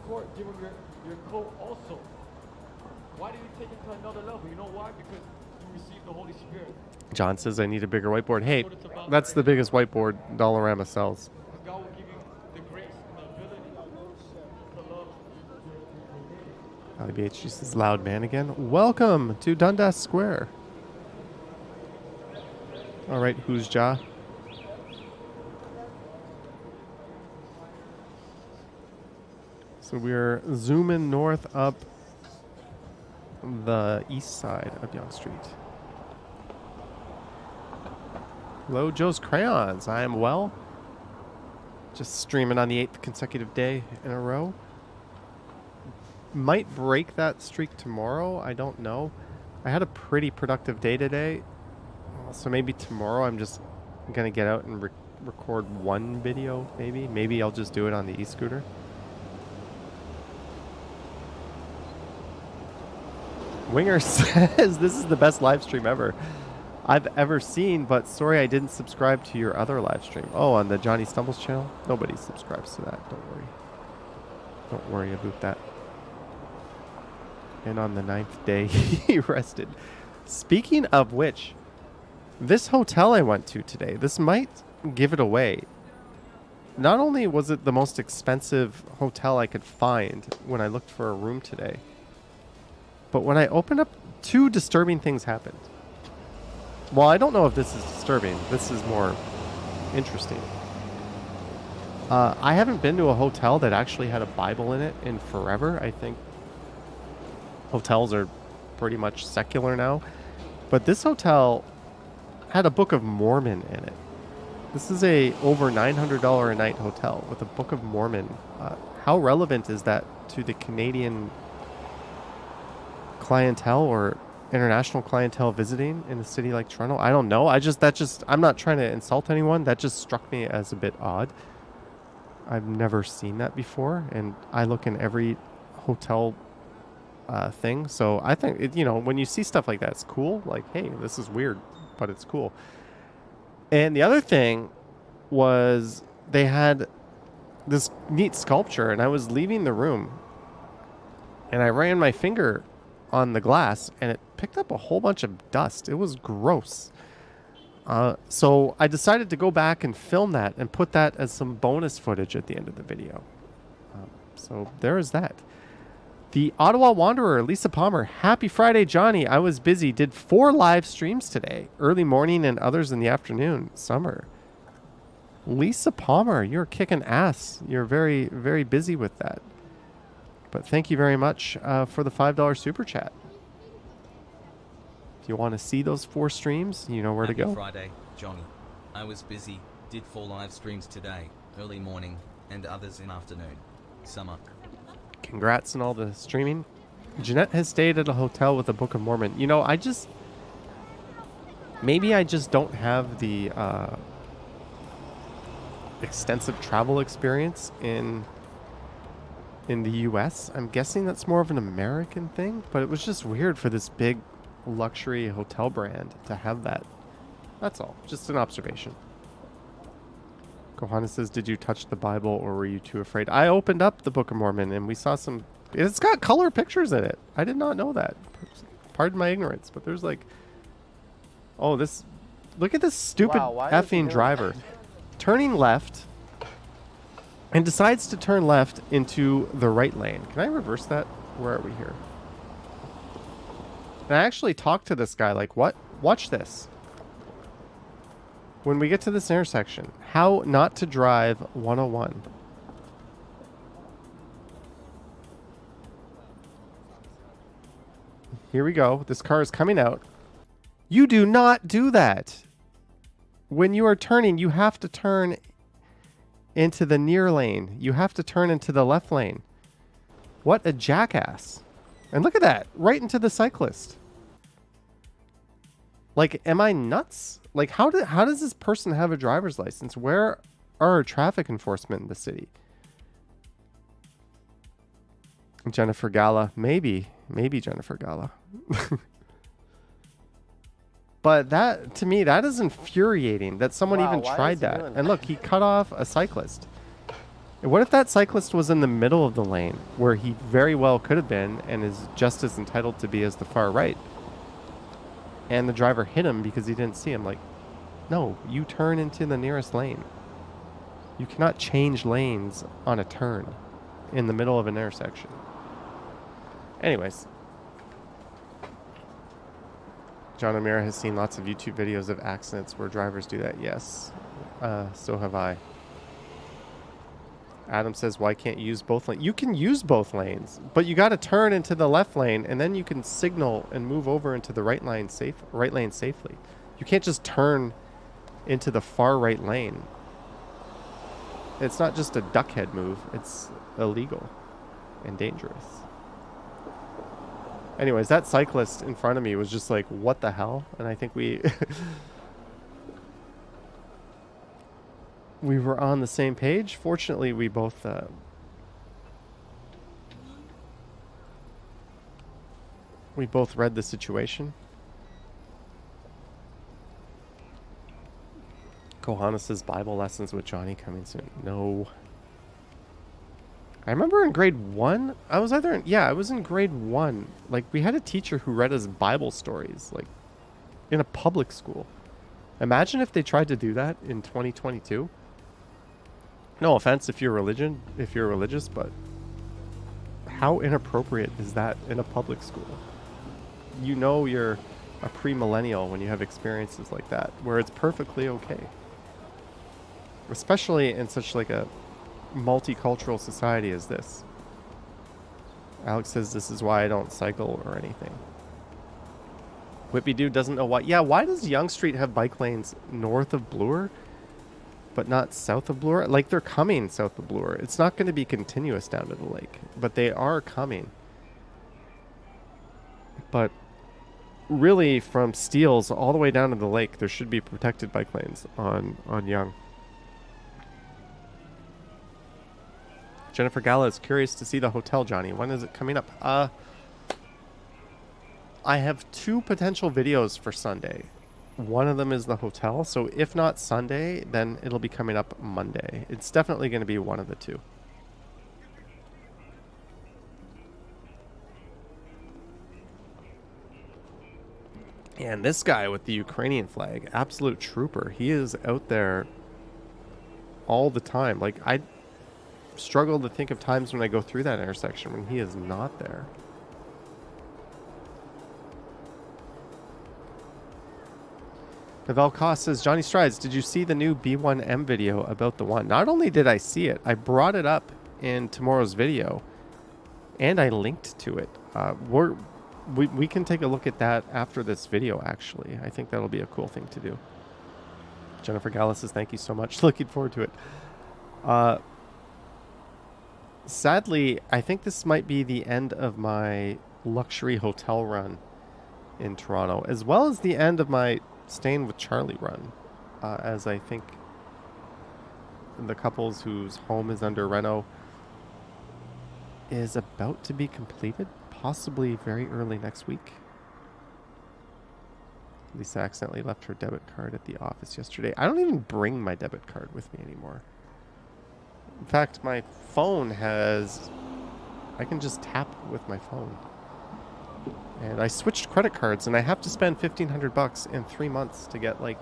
Your coat also. Why did you take it to another level? You know why? Because you received the Holy Spirit. John says I need a bigger whiteboard. Hey, that's the biggest whiteboard Dollarama sells. God will give you the grace and the ability to love LBH says loud man again. Welcome to Dundas Square. All right, who's Ja? So we're zooming north up the east side of Yonge Street. Hello, Joe's Crayons. I am well. Just streaming on the 8th consecutive day in a row. Might break that streak tomorrow. I don't know. I had a pretty productive day today. So maybe tomorrow I'm just going to get out and record one video, maybe. Maybe I'll just do it on the e-scooter. Winger says this is the best live stream ever I've ever seen, but sorry I didn't subscribe to your other live stream. Oh, on the Johnny Stumbles channel? Nobody subscribes to that. Don't worry. Don't worry about that. And on the 9th day, he rested. Speaking of which, this hotel I went to today, this might give it away. Not only was it the most expensive hotel I could find when I looked for a room today, but when I opened up, 2 disturbing things happened. Well, I don't know if this is disturbing. This is more interesting. I haven't been to a hotel that actually had a Bible in it in forever. I think hotels are pretty much secular now. But this hotel had a Book of Mormon in it. This is a over $900 a night hotel with a Book of Mormon. How relevant is that to the Canadian clientele or international clientele visiting in a city like Toronto? I don't know. I'm not trying to insult anyone. That just struck me as a bit odd. I've never seen that before, and I look in every hotel thing. So I think, when you see stuff like that, it's cool. Like, hey, this is weird, but it's cool. And the other thing was they had this neat sculpture, and I was leaving the room, and I ran my finger on the glass, and it picked up a whole bunch of dust. It was gross. So I decided to go back and film that and put that as some bonus footage at the end of the video. So there is that. The Ottawa Wanderer, Lisa Palmer. Happy Friday, Johnny. I was busy. Did 4 live streams today. Early morning and others in the afternoon. Summer. Lisa Palmer, you're kicking ass. You're very, very busy with that. But thank you very much for the $5 super chat. If you want to see those 4 streams, you know where to go. Friday, Johnny. I was busy. Did 4 live streams today. Early morning and others in afternoon. Summer. Congrats on all the streaming. Jeanette has stayed at a hotel with a Book of Mormon. Maybe I just don't have the extensive travel experience in the US. I'm guessing that's more of an American thing, but it was just weird for this big luxury hotel brand to have that. That's all. Just an observation. Kohana says, did you touch the Bible or were you too afraid? I opened up the Book of Mormon and we saw some... It's got color pictures in it. I did not know that. Pardon my ignorance, but there's like... Oh, this... Look at this stupid effing driver. Turning left... and decides to turn left into the right lane. Can I reverse that? Where are we here? And I actually talked to this guy like, what? Watch this. When we get to this intersection, how not to drive 101. Here we go. This car is coming out. You do not do that. When you are turning, you have to turn into the near lane. You have to turn into the left lane. What a jackass. And look at that. Right into the cyclist. Like, am I nuts? Like, how does this person have a driver's license? Where are traffic enforcement in the city? Jennifer Gala. Maybe Jennifer Gala. But that, to me, that is infuriating that someone even tried that. And look, he cut off a cyclist. And what if that cyclist was in the middle of the lane where he very well could have been and is just as entitled to be as the far right? And the driver hit him because he didn't see him. Like, no, you turn into the nearest lane. You cannot change lanes on a turn in the middle of an intersection. Anyways. John O'Meara has seen lots of YouTube videos of accidents where drivers do that. Yes. So have I. Adam says, why can't you use both lanes? You can use both lanes, but you got to turn into the left lane, and then you can signal and move over into the right lane safely. You can't just turn into the far right lane. It's not just a duckhead move. It's illegal and dangerous. Anyways, that cyclist in front of me was just like, what the hell? And I think we we were on the same page. Fortunately, we both read the situation. Kohana says Bible lessons with Johnny coming soon. No. I remember in grade 1, I was in grade 1. Like, we had a teacher who read us Bible stories, like, in a public school. Imagine if they tried to do that in 2022. No offense if you're religious, but how inappropriate is that in a public school? You know you're a pre-millennial when you have experiences like that, where it's perfectly okay. Especially in such like a multicultural society as this. Alex says this is why I don't cycle or anything. Whippy Dude doesn't know why. Yeah, why does Yonge Street have bike lanes north of Bloor, but not south of Bloor? Like, they're coming south of Bloor. It's not going to be continuous down to the lake, but they are coming. But really, from Steeles all the way down to the lake, there should be protected bike lanes on Yonge. Jennifer Gala is curious to see the hotel, Johnny. When is it coming up? I have 2 potential videos for Sunday. One of them is the hotel. So if not Sunday, then it'll be coming up Monday. It's definitely going to be one of the 2. And this guy with the Ukrainian flag, absolute trooper. He is out there all the time. Like, I struggle to think of times when I go through that intersection when he is not there. Navel Koss says, Johnny Strides, did you see the new B1M video about the one? Not only did I see it, I brought it up in tomorrow's video, and I linked to it. We can take a look at that after this video, actually. I think that'll be a cool thing to do. Jennifer Gallus says, thank you so much. Looking forward to it. Sadly, I think this might be the end of my luxury hotel run in Toronto, as well as the end of my staying with Charlie run, as I think the couples whose home is under reno is about to be completed, possibly very early next week. Lisa accidentally left her debit card at the office yesterday. I don't even bring my debit card with me anymore. In fact, my phone has... I can just tap with my phone. And I switched credit cards, and I have to spend $1,500 in 3 months to get, like,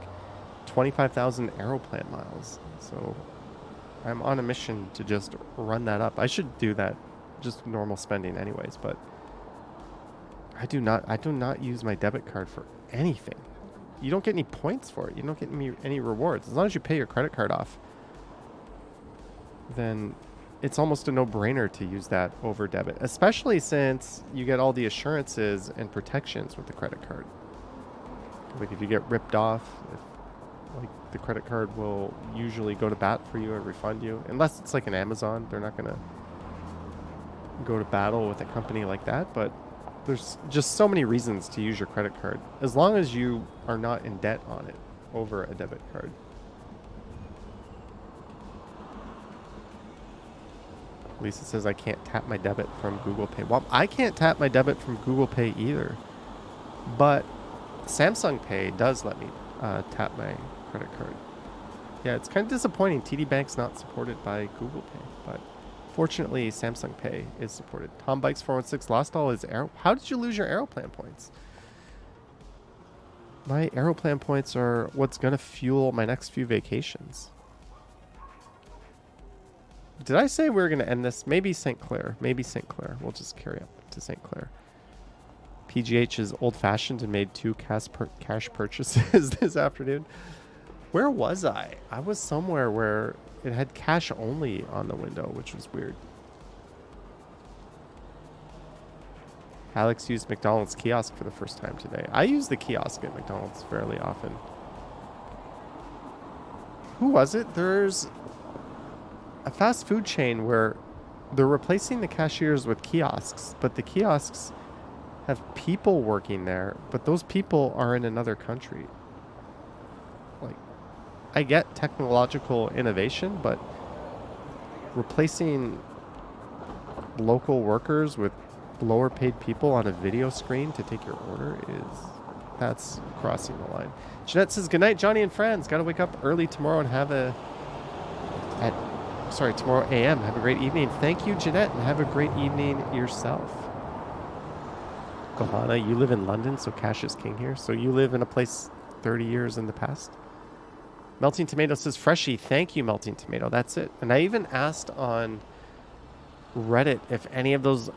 25,000 Aeroplan miles. So I'm on a mission to just run that up. I should do that, just normal spending anyways, but I do not use my debit card for anything. You don't get any points for it. You don't get any rewards. As long as you pay your credit card off, then it's almost a no-brainer to use that over debit, especially since you get all the assurances and protections with the credit card. Like, if you get ripped off, the credit card will usually go to bat for you and refund you, unless it's like an Amazon. They're not going to go to battle with a company like that, but there's just so many reasons to use your credit card, as long as you are not in debt on it over a debit card. Lisa says I can't tap my debit from Google Pay. Well, I can't tap my debit from Google Pay either. But Samsung Pay does let me tap my credit card. Yeah, it's kind of disappointing. TD Bank's not supported by Google Pay. But fortunately, Samsung Pay is supported. Tom Bikes 416 lost all his How did you lose your Aeroplan points? My Aeroplan points are what's going to fuel my next few vacations. Did I say we were going to end this? Maybe St. Clair. Maybe St. Clair. We'll just carry up to St. Clair. PGH is old-fashioned and made 2 cash purchases this afternoon. Where was I? I was somewhere where it had cash only on the window, which was weird. Alex used McDonald's kiosk for the first time today. I use the kiosk at McDonald's fairly often. Who was it? There's a fast food chain where they're replacing the cashiers with kiosks, but the kiosks have people working there, but those people are in another country. Like, I get technological innovation, but replacing local workers with lower paid people on a video screen to take your order that's crossing the line. Jeanette says, good night, Johnny and friends. Got to wake up early tomorrow and have tomorrow AM. Have a great evening. Thank you, Jeanette, and have a great evening yourself. Gohana, you live in London, so cash is king here. So you live in a place 30 years in the past. Melting Tomato says, Freshie, thank you, Melting Tomato. That's it. And I even asked on Reddit if any of those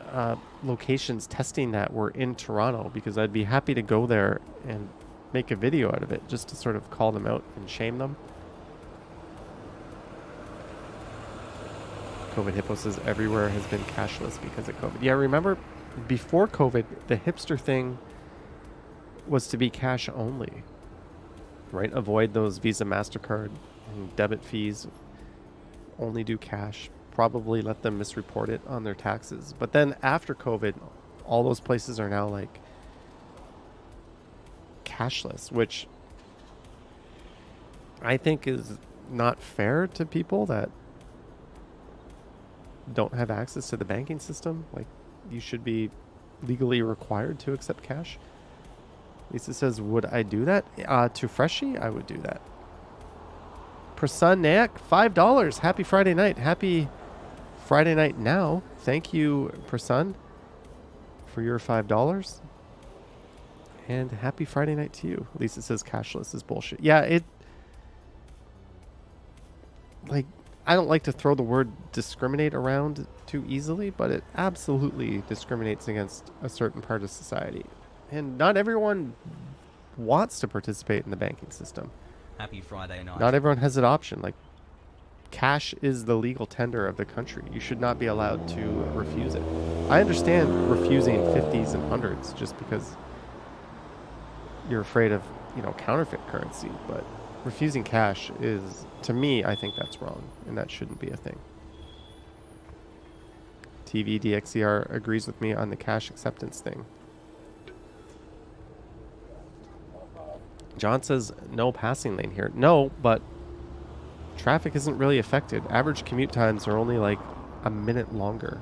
locations testing that were in Toronto, because I'd be happy to go there and make a video out of it just to sort of call them out and shame them. COVID Hippo says everywhere has been cashless because of COVID. Yeah, remember before COVID, the hipster thing was to be cash only, right? Avoid those Visa, MasterCard, and debit fees. Only do cash. Probably let them misreport it on their taxes. But then after COVID, all those places are now like cashless, which I think is not fair to people that don't have access to the banking system. Like, you should be legally required to accept cash. Lisa says, would I do that? To Freshie, I would do that. Prasan Nayak, $5. Happy Friday night. Happy Friday night now. Thank you, Prasan, for your $5. And happy Friday night to you. Lisa says cashless is bullshit. Yeah, I don't like to throw the word discriminate around too easily, but it absolutely discriminates against a certain part of society. And not everyone wants to participate in the banking system. Happy Friday night. Not everyone has an option. Like, cash is the legal tender of the country. You should not be allowed to refuse it. I understand refusing 50s and 100s just because you're afraid of, counterfeit currency, but refusing cash is, to me, I think that's wrong, and that shouldn't be a thing. TV DXER agrees with me on the cash acceptance thing. John says no passing lane here. No, but traffic isn't really affected. Average commute times are only like a minute longer.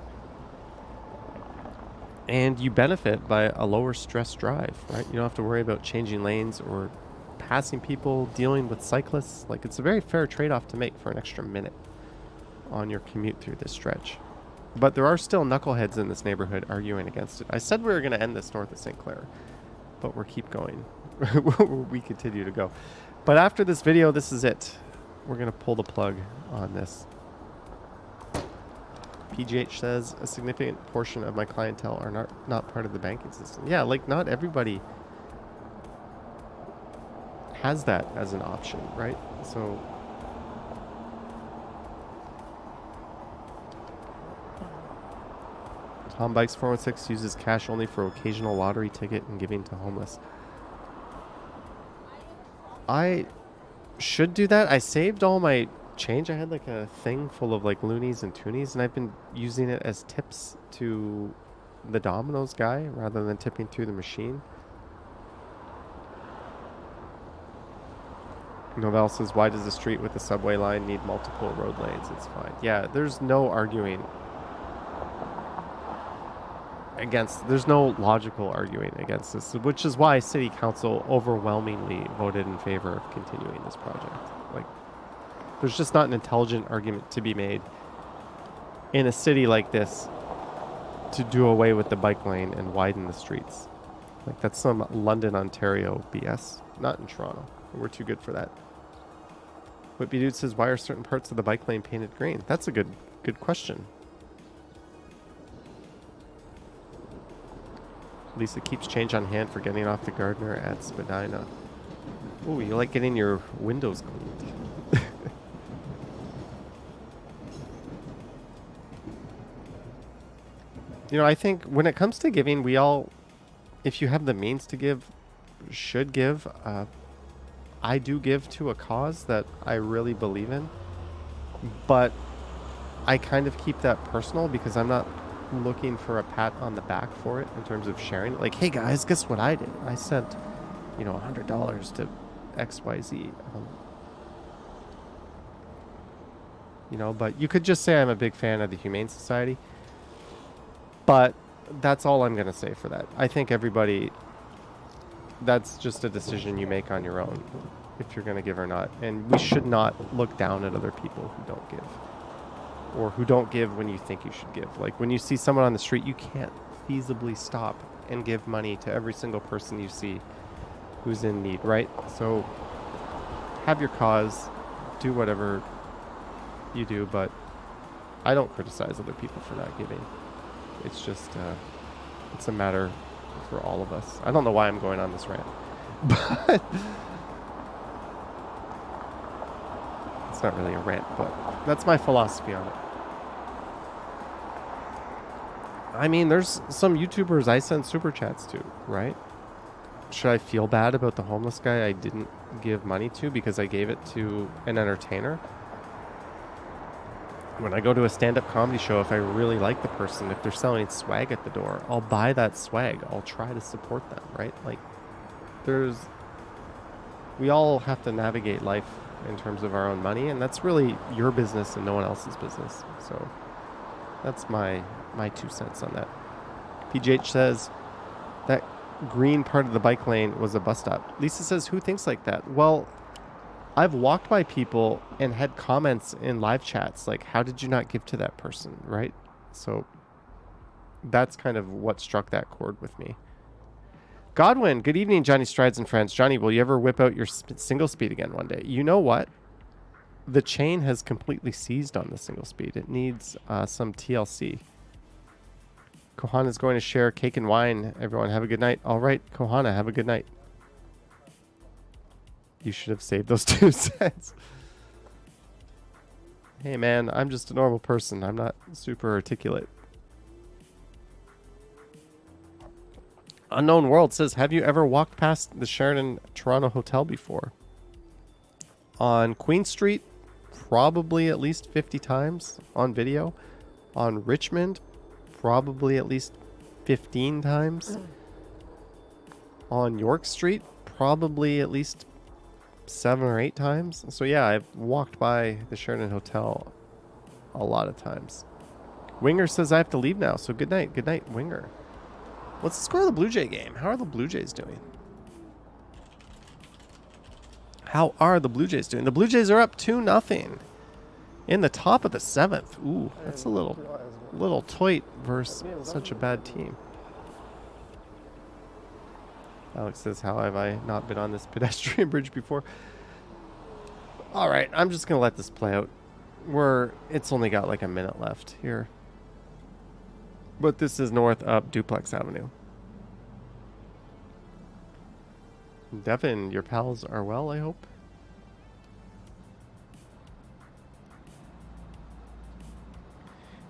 And you benefit by a lower stress drive, right? You don't have to worry about changing lanes or passing people, dealing with cyclists. Like, it's a very fair trade-off to make for an extra minute on your commute through this stretch. But there are still knuckleheads in this neighborhood arguing against it. I said we were going to end this north of St. Clair, but we'll keep going. We continue to go. But after this video, this is it. We're going to pull the plug on this. PGH says a significant portion of my clientele are not part of the banking system. Yeah, like, not everybody has that as an option, right? So Tom Bikes 416 uses cash only for occasional lottery ticket and giving to homeless. I should do that. I saved all my change. I had like a thing full of like loonies and toonies, and I've been using it as tips to the Domino's guy rather than tipping through the machine. Novell says, why does the street with the subway line need multiple road lanes? It's fine. Yeah, there's no arguing against, there's no logical arguing against this, which is why City Council overwhelmingly voted in favor of continuing this project. Like, there's just not an intelligent argument to be made in a city like this to do away with the bike lane and widen the streets. Like, that's some London, Ontario BS. Not in Toronto. We're too good for that. Whitby Dude says, why are certain parts of the bike lane painted green? That's a good question. Lisa keeps change on hand for getting off the gardener at Spadina. Ooh, you like getting your windows cleaned. You know, I think when it comes to giving, we all, if you have the means to give, should give. I do give to a cause that I really believe in, but I kind of keep that personal because I'm not looking for a pat on the back for it in terms of sharing it. Like, hey guys, guess what I did? I sent, you know, $100 to XYZ. You know, but you could just say I'm a big fan of the Humane Society. But that's all I'm going to say for that. I think everybody, that's just a decision you make on your own if you're going to give or not. And we should not look down at other people who don't give. Or who don't give when you think you should give. Like when you see someone on the street, you can't feasibly stop and give money to every single person you see who's in need, right? So have your cause, do whatever you do, but I don't criticize other people for not giving. It's just, it's a matter for all of us. I don't know why I'm going on this rant, but it's not really a rant, but that's my philosophy on it. I mean, there's some YouTubers I send super chats to, right? Should I feel bad about the homeless guy I didn't give money to because I gave it to an entertainer? When I go to a stand-up comedy show, if I really like the person, if they're selling swag at the door, I'll buy that swag. I'll try to support them, right? Like, we all have to navigate life in terms of our own money, and that's really your business and no one else's business. So that's my 2 cents on that. PGH says that green part of the bike lane was a bus stop. Lisa says, who thinks like that? Well, I've walked by people and had comments in live chats like, how did you not give to that person, right? So that's kind of what struck that chord with me. Godwin, good evening, Johnny Strides and friends. Johnny, will you ever whip out your single speed again one day? You know what? The chain has completely seized on the single speed. It needs some TLC. Kohana's going to share cake and wine. Everyone have a good night. All right, Kohana, have a good night. You should have saved those 2 cents. Hey man, I'm just a normal person. I'm not super articulate. Unknown World says, have you ever walked past the Sheraton Toronto Hotel before? On Queen Street, probably at least 50 times on video. On Richmond, probably at least 15 times. On York Street, probably at least 7 or 8 times. So yeah, I've walked by the Sheraton Hotel a lot of times. Winger says I have to leave now, so good night. Good night, Winger. What's the score of the Blue Jay game? How are the Blue Jays doing? How are the Blue Jays doing? The Blue Jays are up 2-0 in the top of the 7th. Ooh, that's a little tight versus such a bad team. Alex says, how have I not been on this pedestrian bridge before? All right, I'm just going to let this play out. It's only got like a minute left here. But this is north up Duplex Avenue. Devin, your pals are well, I hope.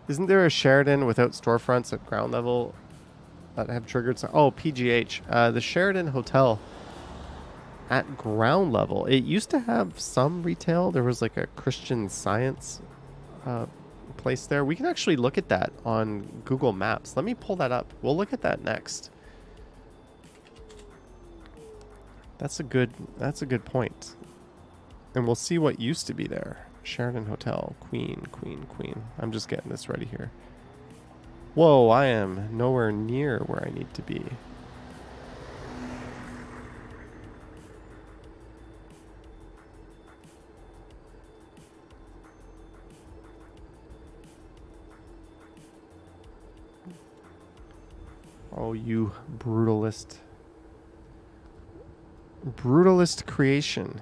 Isn't there a Sheraton without storefronts at ground level that have triggered some? Oh, PGH. The Sheraton Hotel at ground level. It used to have some retail. There was like a Christian Science place there. We can actually look at that on Google Maps. Let me pull that up. We'll look at that next. That's a good point. And we'll see what used to be there. Sheraton Hotel, Queen. I'm just getting this ready here. Whoa, I am nowhere near where I need to be. Oh, you brutalist. Brutalist creation.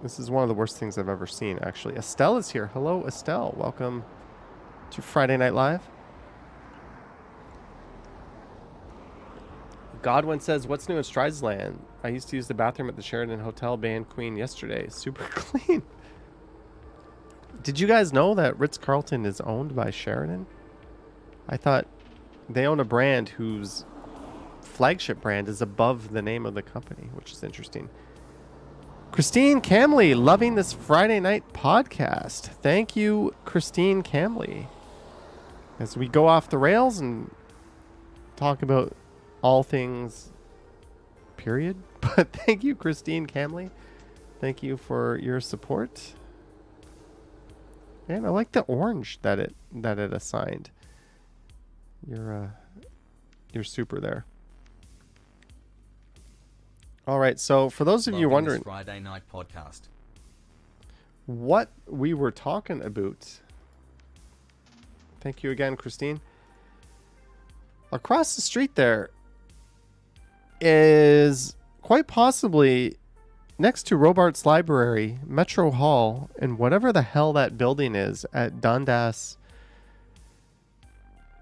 This is one of the worst things I've ever seen, actually. Estelle is here. Hello, Estelle. Welcome to Friday Night Live. Godwin says, "What's new in Stridesland? I used to use the bathroom at the Sheraton Hotel Bay and Queen yesterday. Super clean." Did you guys know that Ritz-Carlton is owned by Sheraton? I thought they own a brand whose flagship brand is above the name of the company, which is interesting. Christine Camley, loving this Friday night podcast. Thank you, Christine Camley. As we go off the rails and talk about all things, period. But thank you, Christine Camley. Thank you for your support. And I like the orange that it assigned. You're super there. All right, so for those of you wondering, Friday night podcast, what we were talking about. Thank you again, Christine. Across the street there is quite possibly next to Robarts Library, Metro Hall, and whatever the hell that building is at Dundas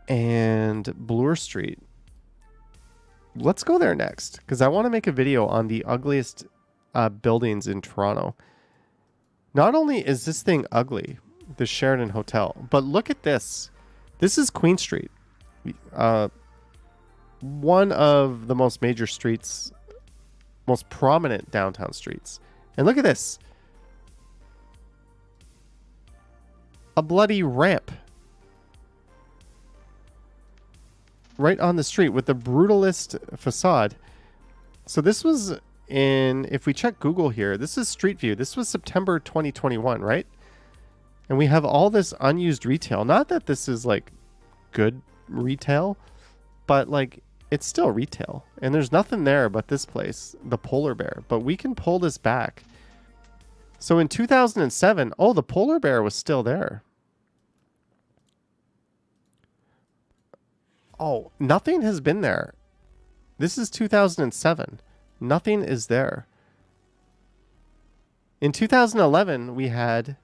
and Bloor Street. Let's go there next, because I want to make a video on the ugliest buildings in Toronto. Not only is this thing ugly, the Sheraton Hotel, but look at this. This is Queen Street. One of the most major streets, most prominent downtown streets. And look at this. A bloody ramp. Right on the street with the brutalist facade. So this was in, if we check Google here, this is Street View. This was September 2021, right? And we have all this unused retail. Not that this is like good retail, but like it's still retail. And there's nothing there but this place, the Polar Bear. But we can pull this back. So in 2007, oh, the Polar Bear was still there. Oh, nothing has been there. This is 2007. Nothing is there. In 2011, we had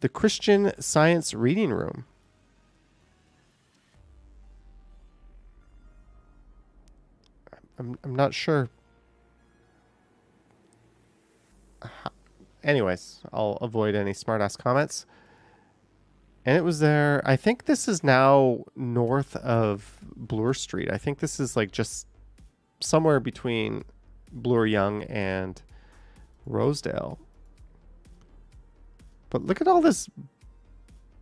the Christian Science Reading Room. I'm not sure. Anyways, I'll avoid any smartass comments. And it was there. I think this is now north of Bloor Street. I think this is like just somewhere between Bloor Young and Rosedale. But look at all this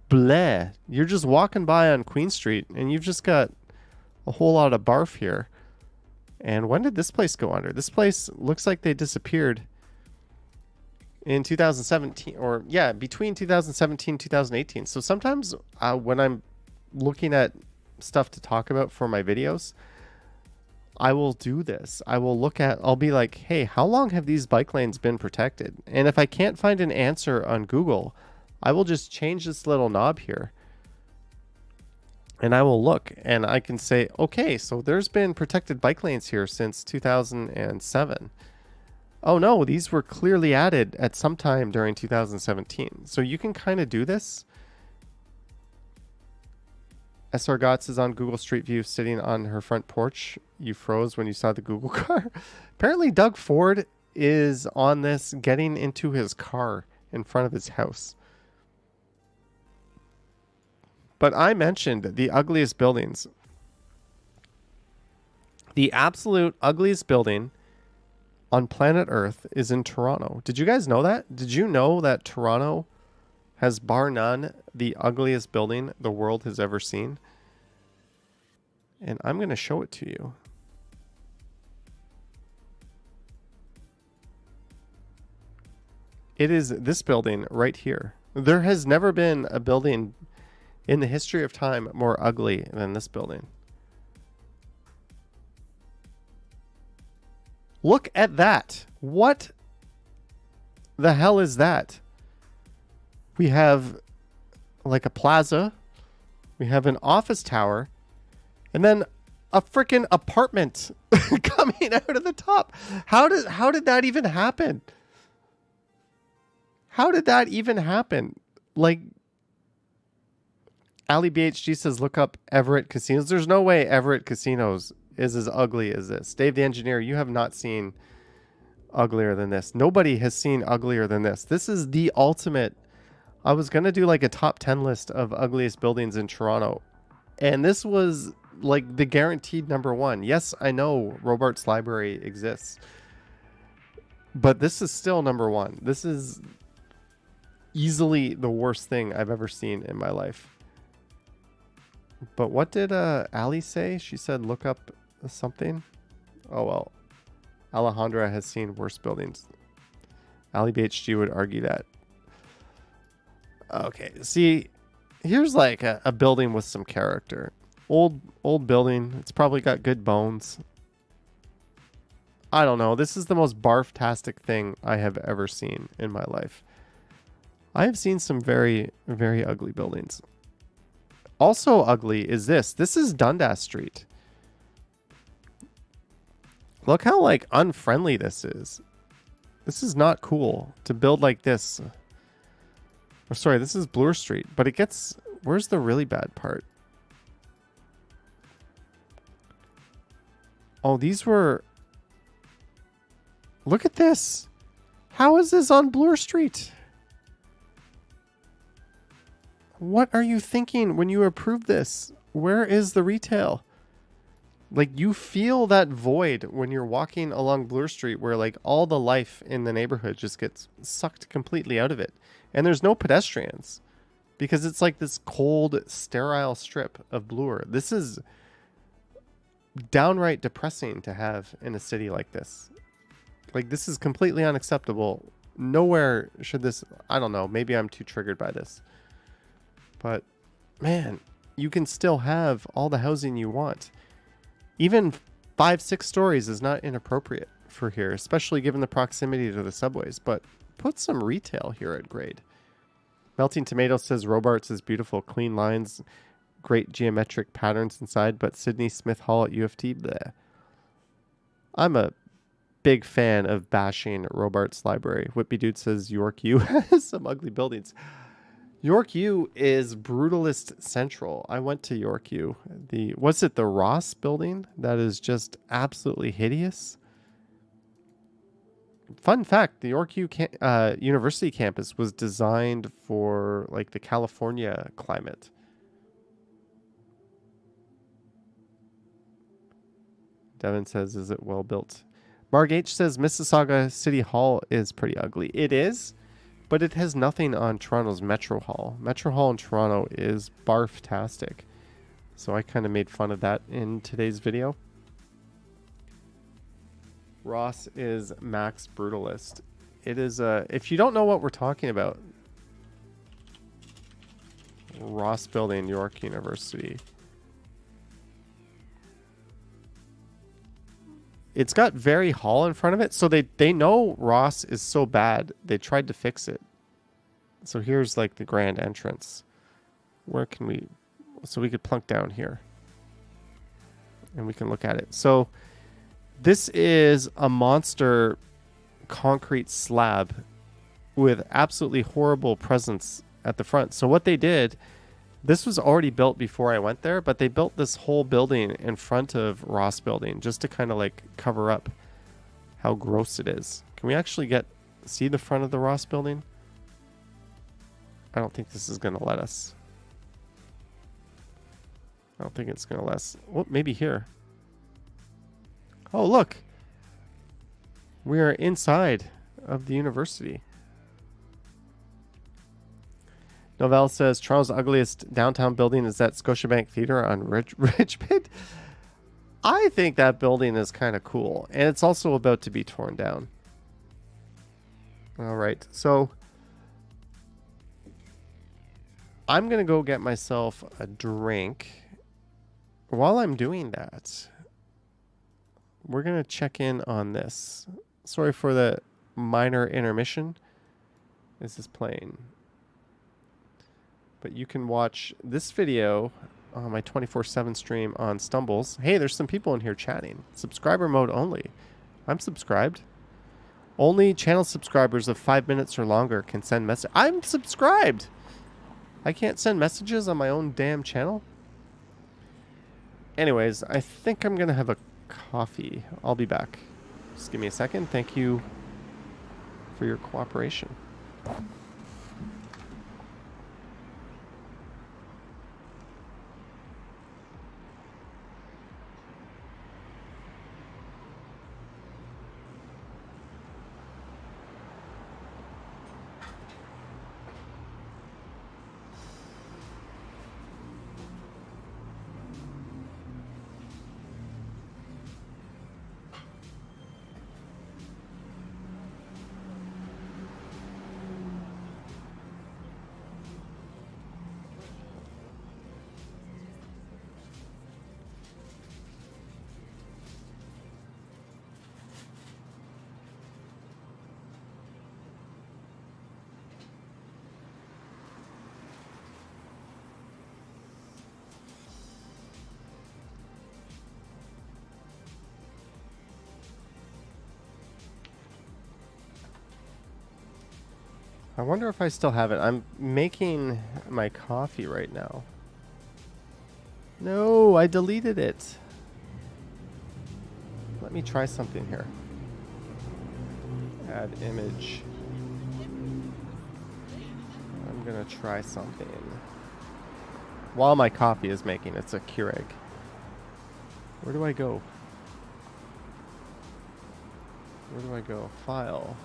bleh. You're just walking by on Queen Street and you've just got a whole lot of barf here. And when did this place go under? This place looks like they disappeared in 2017, or yeah, between 2017 and 2018. So sometimes when I'm looking at stuff to talk about for my videos, I will do this. I'll be like, hey, how long have these bike lanes been protected? And if I can't find an answer on Google, I will just change this little knob here. And I will look and I can say, okay, so there's been protected bike lanes here since 2007. Oh no, these were clearly added at some time during 2017. So you can kind of do this. SR Gotts is on Google Street View sitting on her front porch. You froze when you saw the Google car. Apparently Doug Ford is on this getting into his car in front of his house. But I mentioned the ugliest buildings. The absolute ugliest building on planet Earth is in Toronto. Did you guys know that? Did you know that Toronto has, bar none, the ugliest building the world has ever seen? And I'm going to show it to you. It is this building right here. There has never been a building in the history of time more ugly than this building. Look at that. What the hell is that? We have like a plaza. We have an office tower. And then a freaking apartment coming out of the top. How did that even happen? How did that even happen? Like, Ali BHG says, look up Everett Casinos. There's no way Everett Casinos is as ugly as this. Dave the engineer, you have not seen uglier than this. Nobody has seen uglier than this. This is the ultimate. I was going to do like a top 10 list of ugliest buildings in Toronto. And this was like the guaranteed number one. Yes, I know Robarts Library exists. But this is still number one. This is easily the worst thing I've ever seen in my life. But what did Ali say? She said look up something. Oh, well. Alejandra has seen worse buildings. Ali BHG would argue that. Okay, see, here's like a building with some character. Old building. It's probably got good bones. I don't know. This is the most barf-tastic thing I have ever seen in my life. I have seen some very, very ugly buildings. Also ugly is this. This is Dundas Street. Look how like unfriendly this is. This is not cool to build like this. Oh, sorry, this is Bloor Street, but it gets... Where's the really bad part? Oh, these were... Look at this. How is this on Bloor Street? What are you thinking when you approve this? Where is the retail? Like, you feel that void when you're walking along Bloor Street where, like, all the life in the neighborhood just gets sucked completely out of it. And there's no pedestrians because it's like this cold, sterile strip of Bloor. This is downright depressing to have in a city like this. Like, this is completely unacceptable. Nowhere should this... I don't know. Maybe I'm too triggered by this. But, man, you can still have all the housing you want. Even 5-6 stories is not inappropriate for here, especially given the proximity to the subways. But put some retail here at grade. Melting Tomato says Robarts is beautiful. Clean lines, great geometric patterns inside. But Sydney Smith Hall at U of T, bleh. I'm a big fan of bashing Robarts Library. Whippy Dude says York U has some ugly buildings. York U is Brutalist Central. I went to York U. What's it, the Ross building? That is just absolutely hideous. Fun fact, the York U University campus was designed for like the California climate. Devin says, is it well built? Marg H says Mississauga City Hall is pretty ugly. It is, but it has nothing on Toronto's Metro Hall. Metro Hall in Toronto is barf-tastic. So I kind of made fun of that in today's video. Ross is Max Brutalist. It is if you don't know what we're talking about, Ross Building, York University. It's got Very Hall in front of it, so they know Ross is so bad, they tried to fix it. So here's like the grand entrance. Where can we... So we could plunk down here. And we can look at it. So this is a monster concrete slab with absolutely horrible presence at the front. So what they did... This was already built before I went there, but they built this whole building in front of Ross Building just to kind of like cover up how gross it is. Can we actually see the front of the Ross Building? I don't think this is going to let us. I don't think it's going to let us. Well, maybe here. Oh, look. We are inside of the university. Novell says, Toronto's ugliest downtown building is that Scotiabank Theatre on Richmond. I think that building is kind of cool. And it's also about to be torn down. All right. So I'm going to go get myself a drink. While I'm doing that, we're going to check in on this. Sorry for the minor intermission. This is playing. But you can watch this video on my 24/7 stream on Stumbles. Hey, there's some people in here chatting. Subscriber mode only. I'm subscribed. Only channel subscribers of 5 minutes or longer can send message. I'm subscribed. I can't send messages on my own damn channel. Anyways, I think I'm going to have a coffee. I'll be back. Just give me a second. Thank you for your cooperation. I wonder if I still have it. I'm making my coffee right now. No, I deleted it. Let me try something here. Add image. I'm gonna try something. While my coffee is making, it's a Keurig. Where do I go? Where do I go? File.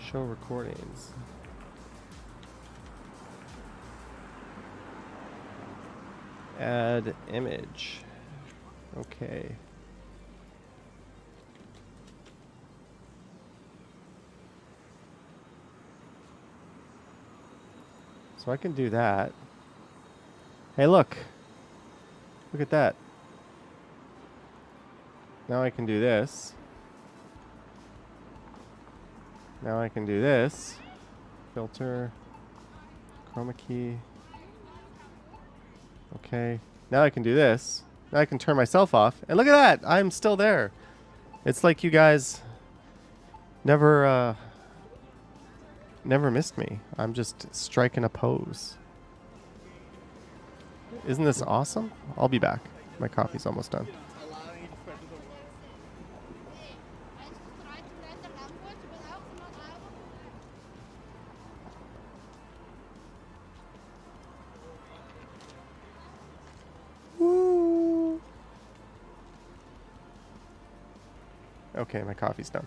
Show recordings. Add image. Okay. So I can do that. Hey, look. Look at that. Now I can do this. Now I can do this. Filter. Chroma key. Okay. Now I can do this. Now I can turn myself off. And look at that! I'm still there. It's like you guys never missed me. I'm just striking a pose. Isn't this awesome? I'll be back. My coffee's almost done. Woo. Okay, my coffee's done.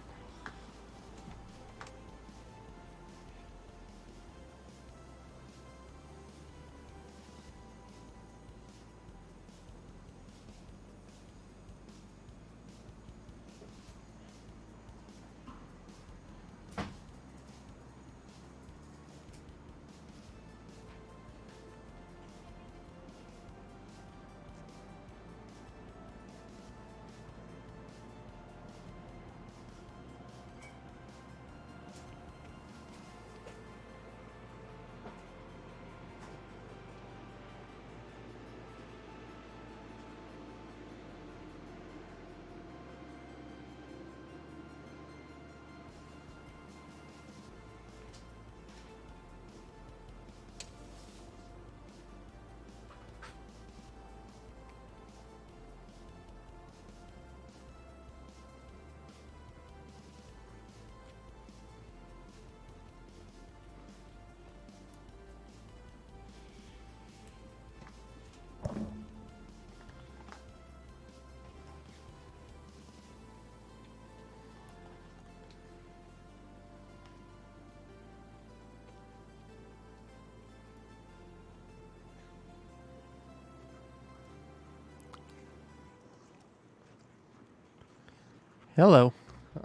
Hello,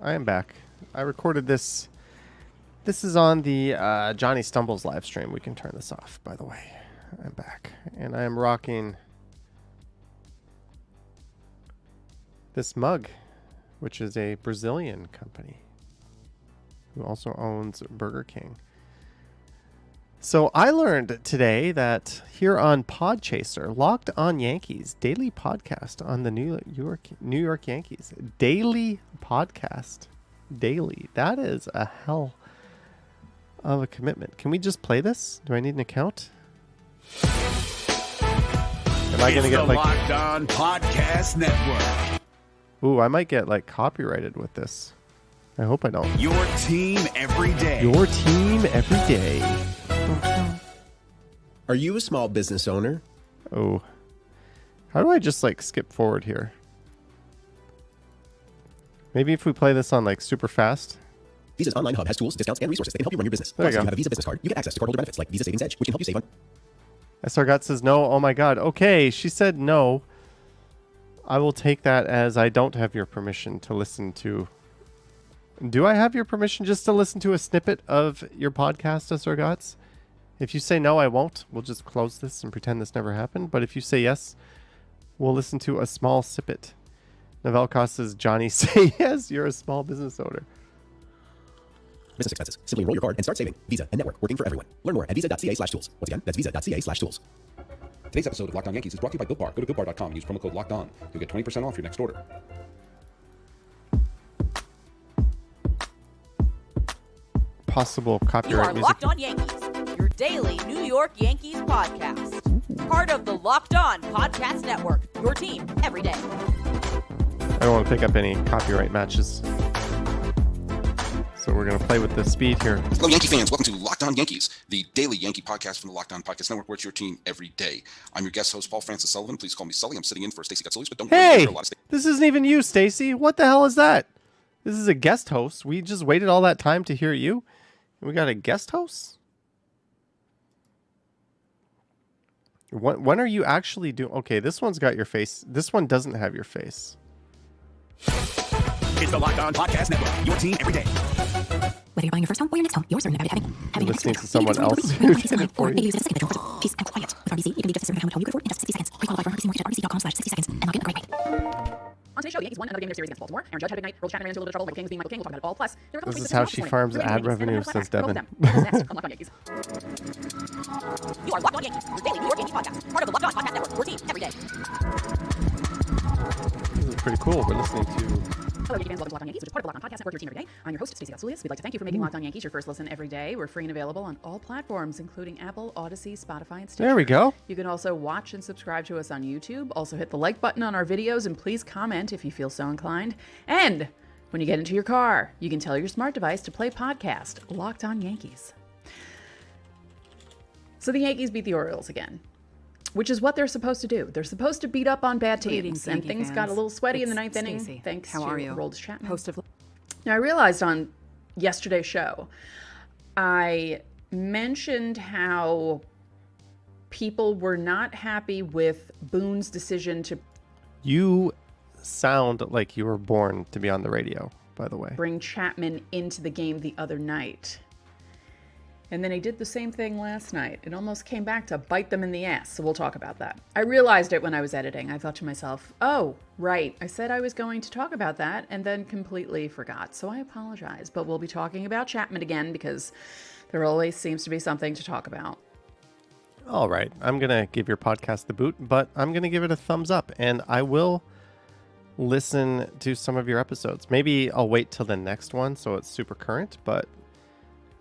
I am back. I recorded this. This is on the Johnny Stumbles live stream. We can turn this off, by the way. I'm back. And I am rocking this mug, which is a Brazilian company who also owns Burger King. So I learned today that here on Podchaser, Locked On Yankees, daily podcast on the New York Yankees. Daily podcast. Daily. That is a hell of a commitment. Can we just play this? Do I need an account? Am I gonna get like Locked On Podcast Network? Ooh, I might get like copyrighted with this. I hope I don't. Your team every day. Your team every day. Are you a small business owner? Oh. How do I just like skip forward here? Maybe if we play this on like super fast. Visa's online hub has tools, discounts, and resources that can help you run your business. There you Plus, go. if you have a Visa business card, you get access to cardholder benefits like Visa Savings Edge, which can help you save on. Sargat says no. Oh my god. Okay, she said no. I will take that as I don't have your permission to listen to. Do I have your permission just to listen to a snippet of your podcast, Sargats? If you say no, I won't. We'll just close this and pretend this never happened. But if you say yes, we'll listen to a small snippet. Novelcos says, Johnny, say yes, you're a small business owner. Business expenses. Simply enroll your card and start saving. Visa and network working for everyone. Learn more at visa.ca/tools. Once again, that's visa.ca/tools. Today's episode of Locked On Yankees is brought to you by Built Bar. Go to BuiltBar.com and use promo code Locked On. You'll get 20% off your next order. Possible You copyright are music. Locked On Yankees, your daily New York Yankees podcast. Part of the Locked On Podcast Network, your team every day. I don't want to pick up any copyright matches. So we're going to play with the speed here. Hello, Yankee fans. Welcome to Locked On Yankees, the daily Yankee podcast from the Locked On Podcast Network, where it's your team every day. I'm your guest host, Paul Francis Sullivan. Please call me Sully. I'm sitting in for Stacey Gotsulis, but don't worry, Hey, there are a lot of this isn't even you, Stacy. What the hell is that? This is a guest host. We just waited all that time to hear you. We got a guest host? When are you actually doing... Okay, this one's got your face. This one doesn't have your face. It's the Locked On Podcast Network. Your team every day. Whether you're buying your first home or your next home, you're certain about having Listening to someone else who did it for you. use it as a single for peace and quiet. With RBC, you can be just as certain how much home you could afford in just 60 seconds. Pre-qualify for RBC Mortgage at RBC.com/60 seconds and lock in a great rate. On today's show, the Yankees won another game in their series against Baltimore. Aaron Judge had a big night. Rose Chapman ran into a little bit of trouble. Michael King was being Michael King. We'll talk about it all. Plus, there were a couple This of is things how that she this farms morning. ad Really revenue, big says news. Devin. Next on Locked On Yankees. You are Locked On Yankees, your daily New York Yankees podcast. Part of the Locked On Podcast Network, your team every day. This is pretty cool. We're listening to... Hello, Yankee fans. Welcome to Locked On Yankees, which is part of the Locked On Podcast Network, your team every day. I'm your host, Stacey Gotsulis. We'd like to thank you for making Locked On Yankees your first listen every day. We're free and available on all platforms, including Apple, Odyssey, Spotify, and Stitcher. There we go. You can also watch and subscribe to us on YouTube. Also hit the like button on our videos, and please comment if you feel so inclined. And when you get into your car, you can tell your smart device to play podcast Locked On Yankees. So the Yankees beat the Orioles again, which is what they're supposed to do. They're supposed to beat up on bad teams, Greetings, and Yankee things fans. got a little sweaty in the It's ninth inning, Stacey. thanks How to are you? Aroldis Chapman. Host of Now, I realized on yesterday's show, I mentioned how people were not happy with Boone's decision to You sound like you were born to be on the radio, by the way. bring Chapman into the game the other night. And then he did the same thing last night. It almost came back to bite them in the ass, so we'll talk about that. I realized it when I was editing. I thought to myself, oh, right, I said I was going to talk about that and then completely forgot. So I apologize, but we'll be talking about Chapman again because there always seems to be something to talk about. All right. I'm going to give your podcast the boot, but I'm going to give it a thumbs up, and I will listen to some of your episodes. Maybe I'll wait till the next one so it's super current, but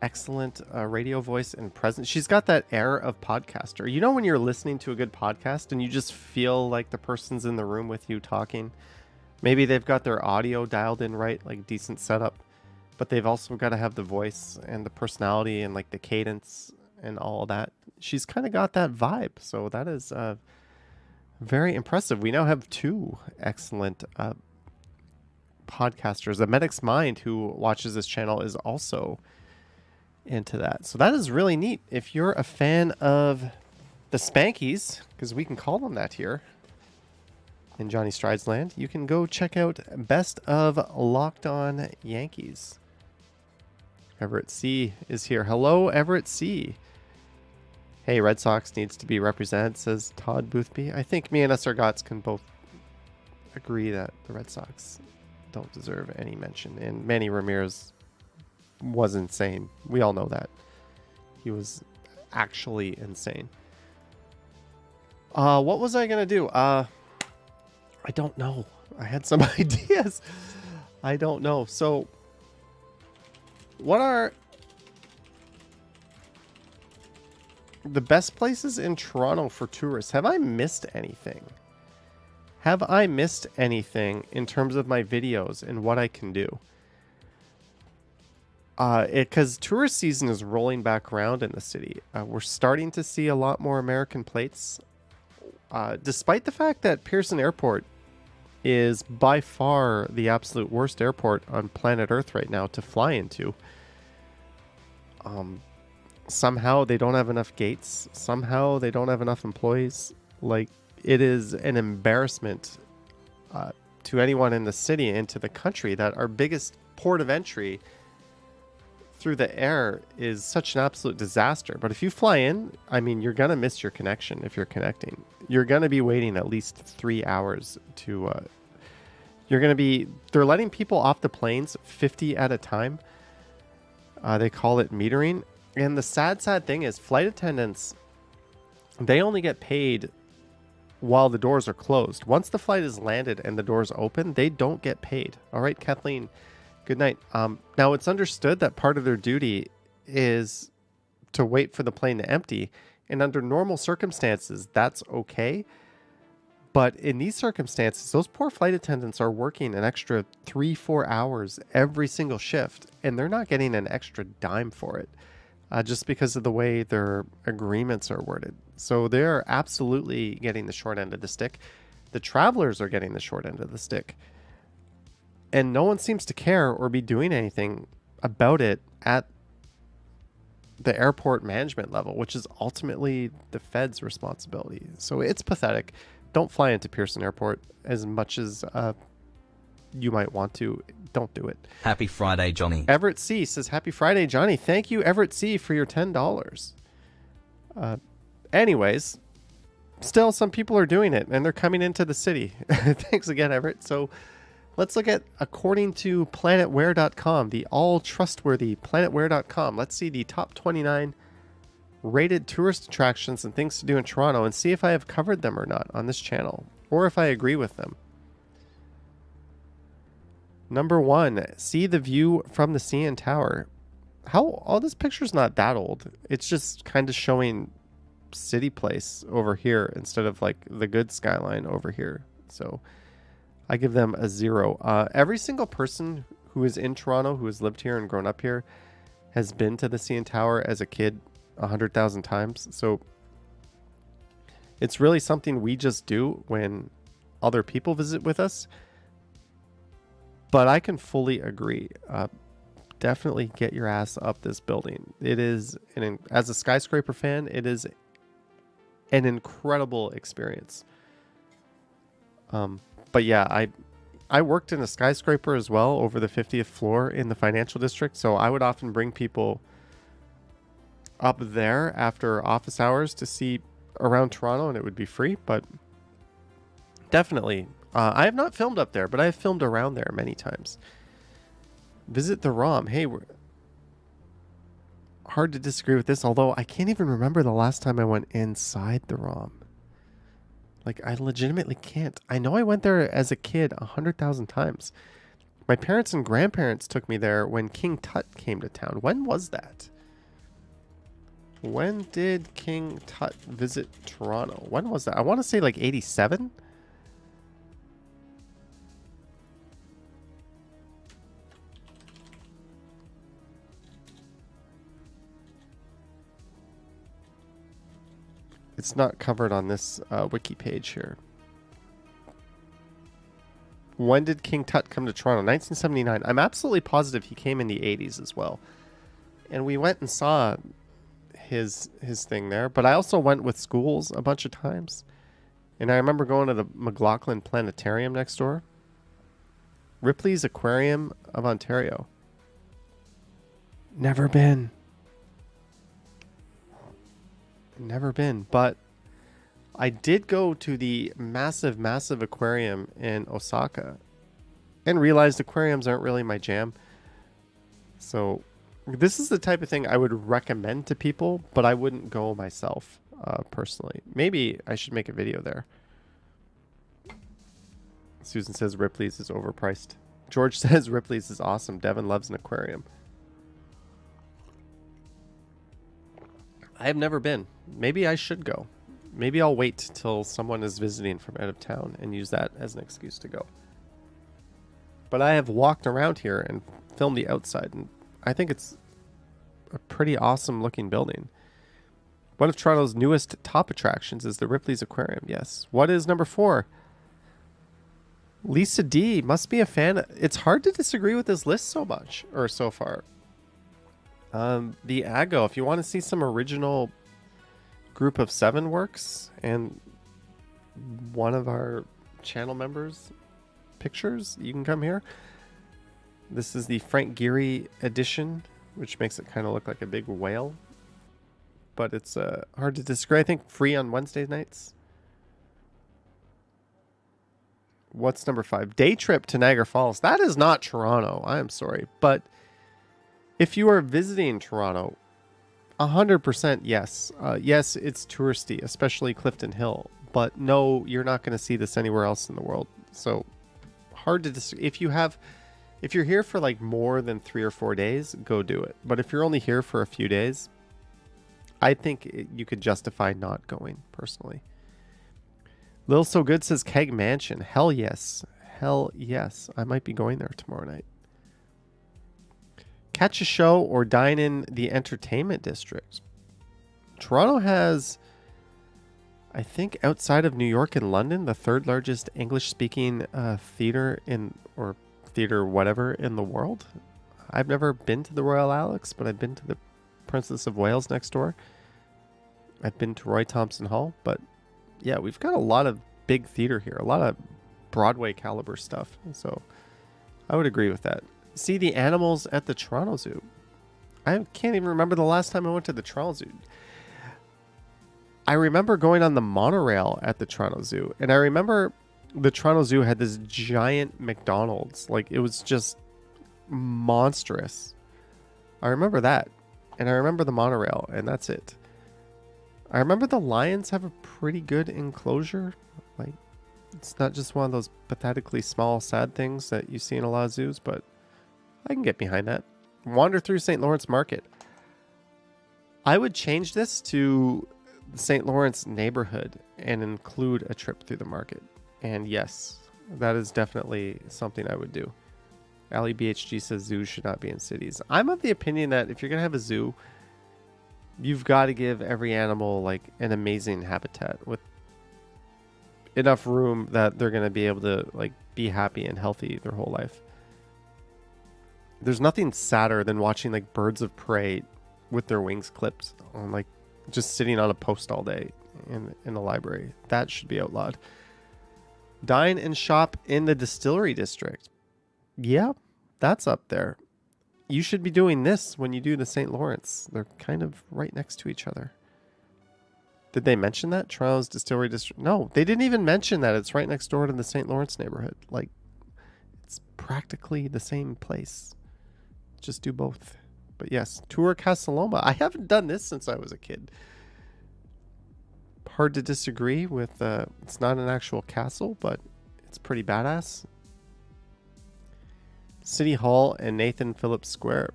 excellent radio voice and presence. She's got that air of podcaster. You know when you're listening to a good podcast and you just feel like the person's in the room with you talking? Maybe they've got their audio dialed in right, like decent setup, but they've also got to have the voice and the personality and like the cadence and all of that. She's kind of got that vibe. So that is very impressive. We now have two excellent podcasters. The Medic's Mind, who watches this channel, is also into that. So that is really neat. If you're a fan of the Spankies, because we can call them that here in Johnny Strides land, you can go check out Best of Locked On Yankees. Everett C is here. Hello, Everett C. Hey, Red Sox needs to be represented, says Todd Boothby. I think me and Sargats can both agree that the Red Sox don't deserve any mention. And Manny Ramirez was insane. We all know that. He was actually insane. What was I going to do? I don't know. I had some ideas. I don't know. So, the best places in Toronto for tourists. Have I missed anything? Have I missed anything in terms of my videos and what I can do? Because tourist season is rolling back around in the city. We're starting to see a lot more American plates. Despite the fact that Pearson Airport is by far the absolute worst airport on planet Earth right now to fly into. Somehow they don't have enough gates. Somehow they don't have enough employees. Like, it is an embarrassment to anyone in the city and to the country that our biggest port of entry through the air is such an absolute disaster. But if you fly in, I mean, you're going to miss your connection if you're connecting. You're going to be waiting at least 3 hours to... They're letting people off the planes 50 at a time. They call it metering. And the sad thing is flight attendants, they only get paid while the doors are closed. Once the flight is landed and the doors open, they don't get paid. All right, Kathleen, good night. Now, it's understood that part of their duty is to wait for the plane to empty. And under normal circumstances, that's okay. But in these circumstances, those poor flight attendants are working an extra 3-4 hours every single shift, and they're not getting an extra dime for it. Just because of the way their agreements are worded. So they're absolutely getting the short end of the stick. The travelers are getting the short end of the stick. And no one seems to care or be doing anything about it at the airport management level, which is ultimately the Fed's responsibility. So it's pathetic. Don't fly into Pearson Airport as much as you might want to. Don't do it. Happy Friday, Johnny. Everett C says, Happy Friday, Johnny. Thank you, Everett C, for your $10. Anyways, still some people are doing it, and they're coming into the city. Thanks again, Everett. So let's look at, according to planetware.com, the all-trustworthy planetware.com. Let's see the top 29 rated tourist attractions and things to do in Toronto and see if I have covered them or not on this channel, or if I agree with them. Number 1, see the view from the CN Tower. This picture's not that old. It's just kind of showing City Place over here instead of like the good skyline over here. So I give them a 0. Every single person who is in Toronto, who has lived here and grown up here, has been to the CN Tower as a kid 100,000 times. So it's really something we just do when other people visit with us. But I can fully agree. Definitely get your ass up this building. It is, as a skyscraper fan, it is an incredible experience. But yeah, I worked in a skyscraper as well over the 50th floor in the financial district. So I would often bring people up there after office hours to see around Toronto, and it would be free. But definitely, I have not filmed up there, but I have filmed around there many times. Visit the ROM. Hey, hard to disagree with this, although I can't even remember the last time I went inside the ROM. Like, I legitimately can't. I know I went there as a kid 100,000 times. My parents and grandparents took me there when King Tut came to town. When was that? When did King Tut visit Toronto? When was that? I want to say like 87? It's not covered on this wiki page here. When did King Tut come to Toronto? 1979. I'm absolutely positive he came in the 80s as well. And we went and saw his thing there. But I also went with schools a bunch of times. And I remember going to the McLaughlin Planetarium next door. Ripley's Aquarium of Ontario. Never been. Never been, but I did go to the massive aquarium in Osaka and realized aquariums aren't really my jam. So this is the type of thing I would recommend to people, but I wouldn't go myself personally. Maybe I should make a video there. Susan says Ripley's is overpriced. George says Ripley's is awesome. Devin loves an aquarium. I have never been. Maybe I should go. Maybe I'll wait till someone is visiting from out of town and use that as an excuse to go. But I have walked around here and filmed the outside, and I think it's a pretty awesome looking building. One of Toronto's newest top attractions is the Ripley's Aquarium. Yes. What is number 4? Lisa D must be a fan. It's hard to disagree with this list so much, or so far. The Aggo, if you want to see some original Group of 7 works and one of our channel members' pictures, you can come here. This is the Frank Gehry edition, which makes it kind of look like a big whale. But it's hard to disagree. I think free on Wednesday nights. What's number 5? Day trip to Niagara Falls. That is not Toronto. I am sorry. But if you are visiting Toronto, 100% yes. Yes, it's touristy, especially Clifton Hill. But no, you're not going to see this anywhere else in the world. So hard to disagree. If you're here for like more than 3 or 4 days, go do it. But if you're only here for a few days, I think you could justify not going, personally. Lil So Good says Keg Mansion. Hell yes. Hell yes. I might be going there tomorrow night. Catch a show or dine in the entertainment district. Toronto has, I think, outside of New York and London, the 3rd largest English-speaking theater or theater whatever in the world. I've never been to the Royal Alex, but I've been to the Princess of Wales next door. I've been to Roy Thompson Hall, but yeah, we've got a lot of big theater here, a lot of Broadway caliber stuff. So I would agree with that. See the animals at the Toronto Zoo. I can't even remember the last time I went to the Toronto Zoo. I remember going on the monorail at the Toronto Zoo, and I remember the Toronto Zoo had this giant McDonald's. Like, it was just monstrous. I remember that. And I remember the monorail, and that's it. I remember the lions have a pretty good enclosure. Like, it's not just one of those pathetically small, sad things that you see in a lot of zoos, but I can get behind that. Wander through St. Lawrence Market. I would change this to the St. Lawrence neighborhood and include a trip through the market. And yes, that is definitely something I would do. Ali BHG says zoos should not be in cities. I'm of the opinion that if you're going to have a zoo, you've got to give every animal like an amazing habitat with enough room that they're going to be able to like be happy and healthy their whole life. There's nothing sadder than watching like birds of prey with their wings clipped on like just sitting on a post all day in the library. That should be outlawed. Dine and shop in the distillery district. Yeah, that's up there. You should be doing this when you do the St. Lawrence. They're kind of right next to each other. Did they mention that? Toronto's distillery district? No, they didn't even mention that. It's right next door to the St. Lawrence neighborhood. Like, it's practically the same place. Just do both. But yes, tour Casa Loma. I haven't done this since I was a kid. Hard to disagree with, it's not an actual castle, but it's pretty badass. City Hall and Nathan Phillips Square.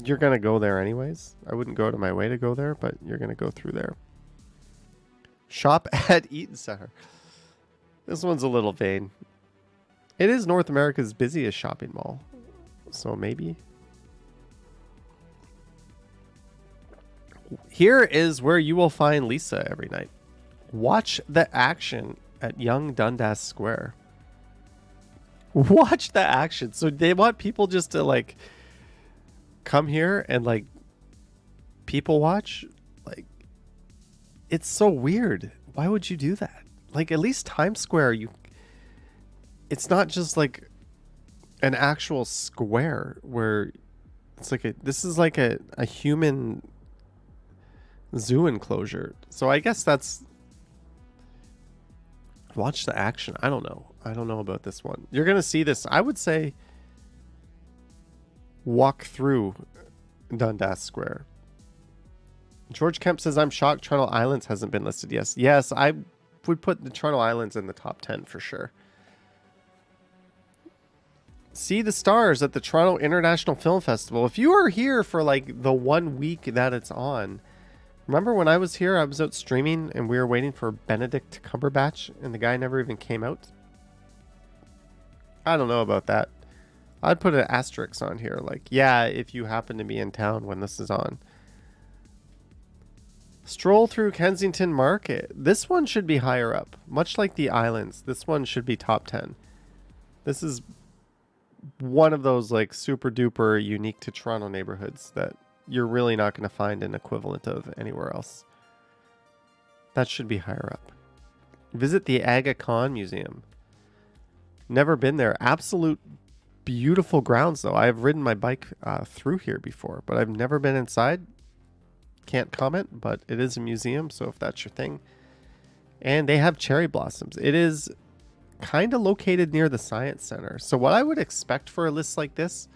You're going to go there anyways. I wouldn't go to my way to go there, but you're going to go through there. Shop at Eaton Center. This one's a little vain. It is North America's busiest shopping mall. So maybe. Here is where you will find Lisa every night. Watch the action at Young Dundas Square. Watch the action. So they want people just to like come here and like people watch. Like, it's so weird. Why would you do that? Like, at least Times Square, it's not just like an actual square where it's like this is like a human zoo enclosure. So I guess that's watch the action. I don't know about this one. You're gonna see this. I would say walk through Dundas Square. George Kemp says, I'm shocked Toronto Islands hasn't been listed. Yes, I would put the Toronto Islands in the top 10 for sure. see the stars at the Toronto International Film Festival. If you are here for like the 1 week that it's on, remember when I was here, I was out streaming and we were waiting for Benedict Cumberbatch and the guy never even came out? I don't know about that. I'd put an asterisk on here. Like, yeah, if you happen to be in town when this is on. Stroll through Kensington Market. This one should be higher up. Much like the islands, this one should be top 10. This is one of those like super duper unique to Toronto neighborhoods that you're really not going to find an equivalent of anywhere else. That should be higher up. Visit the Aga Khan Museum. Never been there. Absolute beautiful grounds though. I've ridden my bike through here before, but I've never been inside. Can't comment, but it is a museum, so if that's your thing. And they have cherry blossoms. It is kind of located near the Science Center. So what I would expect for a list like this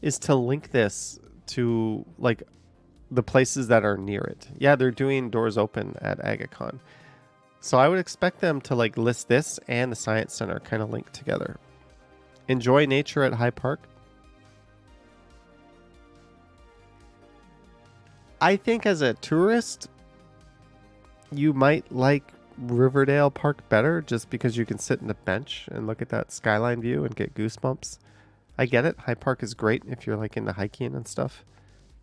is to link this to like the places that are near it. Yeah, they're doing doors open at AgaCon. So I would expect them to like list this and the Science Center kind of linked together. Enjoy nature at High Park. I think as a tourist, you might like Riverdale Park better just because you can sit in the bench and look at that skyline view and get goosebumps. I get it. High Park is great if you're like into hiking and stuff.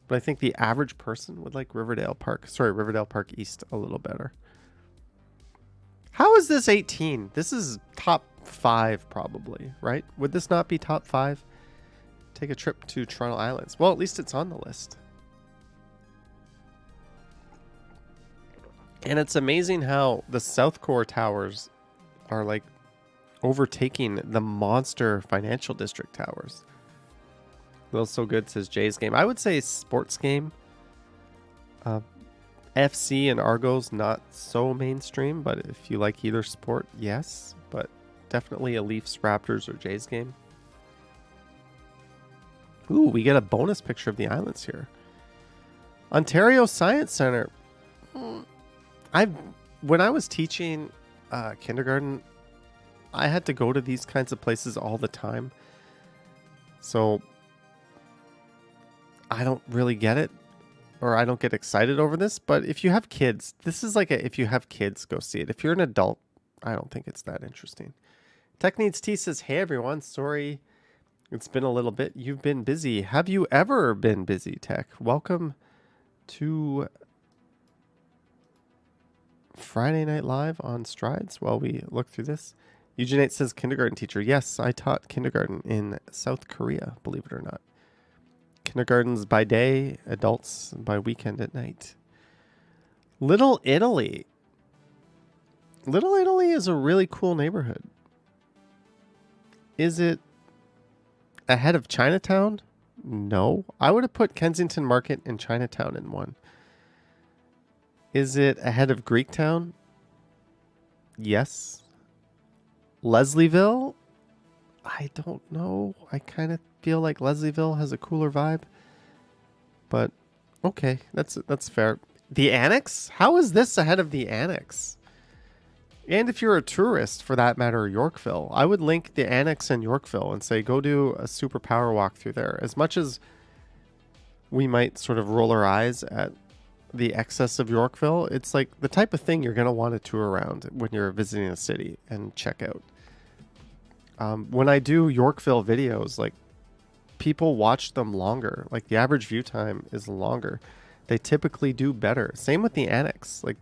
But I think the average person would like Riverdale Park East a little better. How is this 18? This is top 5 probably, right? Would this not be top 5? Take a trip to Toronto Islands. Well, at least it's on the list. And it's amazing how the South Core towers are like overtaking the monster financial district towers. Well, so good, says Jay's Game. I would say sports game. FC and Argos, not so mainstream, but if you like either sport, yes. But definitely a Leafs, Raptors, or Jays game. Ooh, we get a bonus picture of the islands here. Ontario Science Center. When I was teaching kindergarten, I had to go to these kinds of places all the time. So I don't really get it, or I don't get excited over this. But if you have kids, this is like if you have kids, go see it. If you're an adult, I don't think it's that interesting. Tech Needs T says, hey everyone, sorry it's been a little bit. You've been busy. Have you ever been busy, Tech? Welcome to Friday Night Live on Strides while we look through this. Eugenate says kindergarten teacher. Yes, I taught kindergarten in South Korea, believe it or not. Kindergartens by day, adults by weekend at night. Little Italy. Little Italy is a really cool neighborhood. Is it ahead of Chinatown? No. I would have put Kensington Market and Chinatown in one. Is it ahead of Greektown? Yes. Leslieville? I don't know. I kind of feel like Leslieville has a cooler vibe. But okay, that's fair. The Annex? How is this ahead of the Annex? And if you're a tourist, for that matter, Yorkville, I would link the Annex and Yorkville and say, go do a super power walk through there. As much as we might sort of roll our eyes at the excess of Yorkville, it's like the type of thing you're going to want to tour around when you're visiting a city and check out. When I do Yorkville videos, like people watch them longer. Like the average view time is longer. They typically do better. Same with the Annex. Like,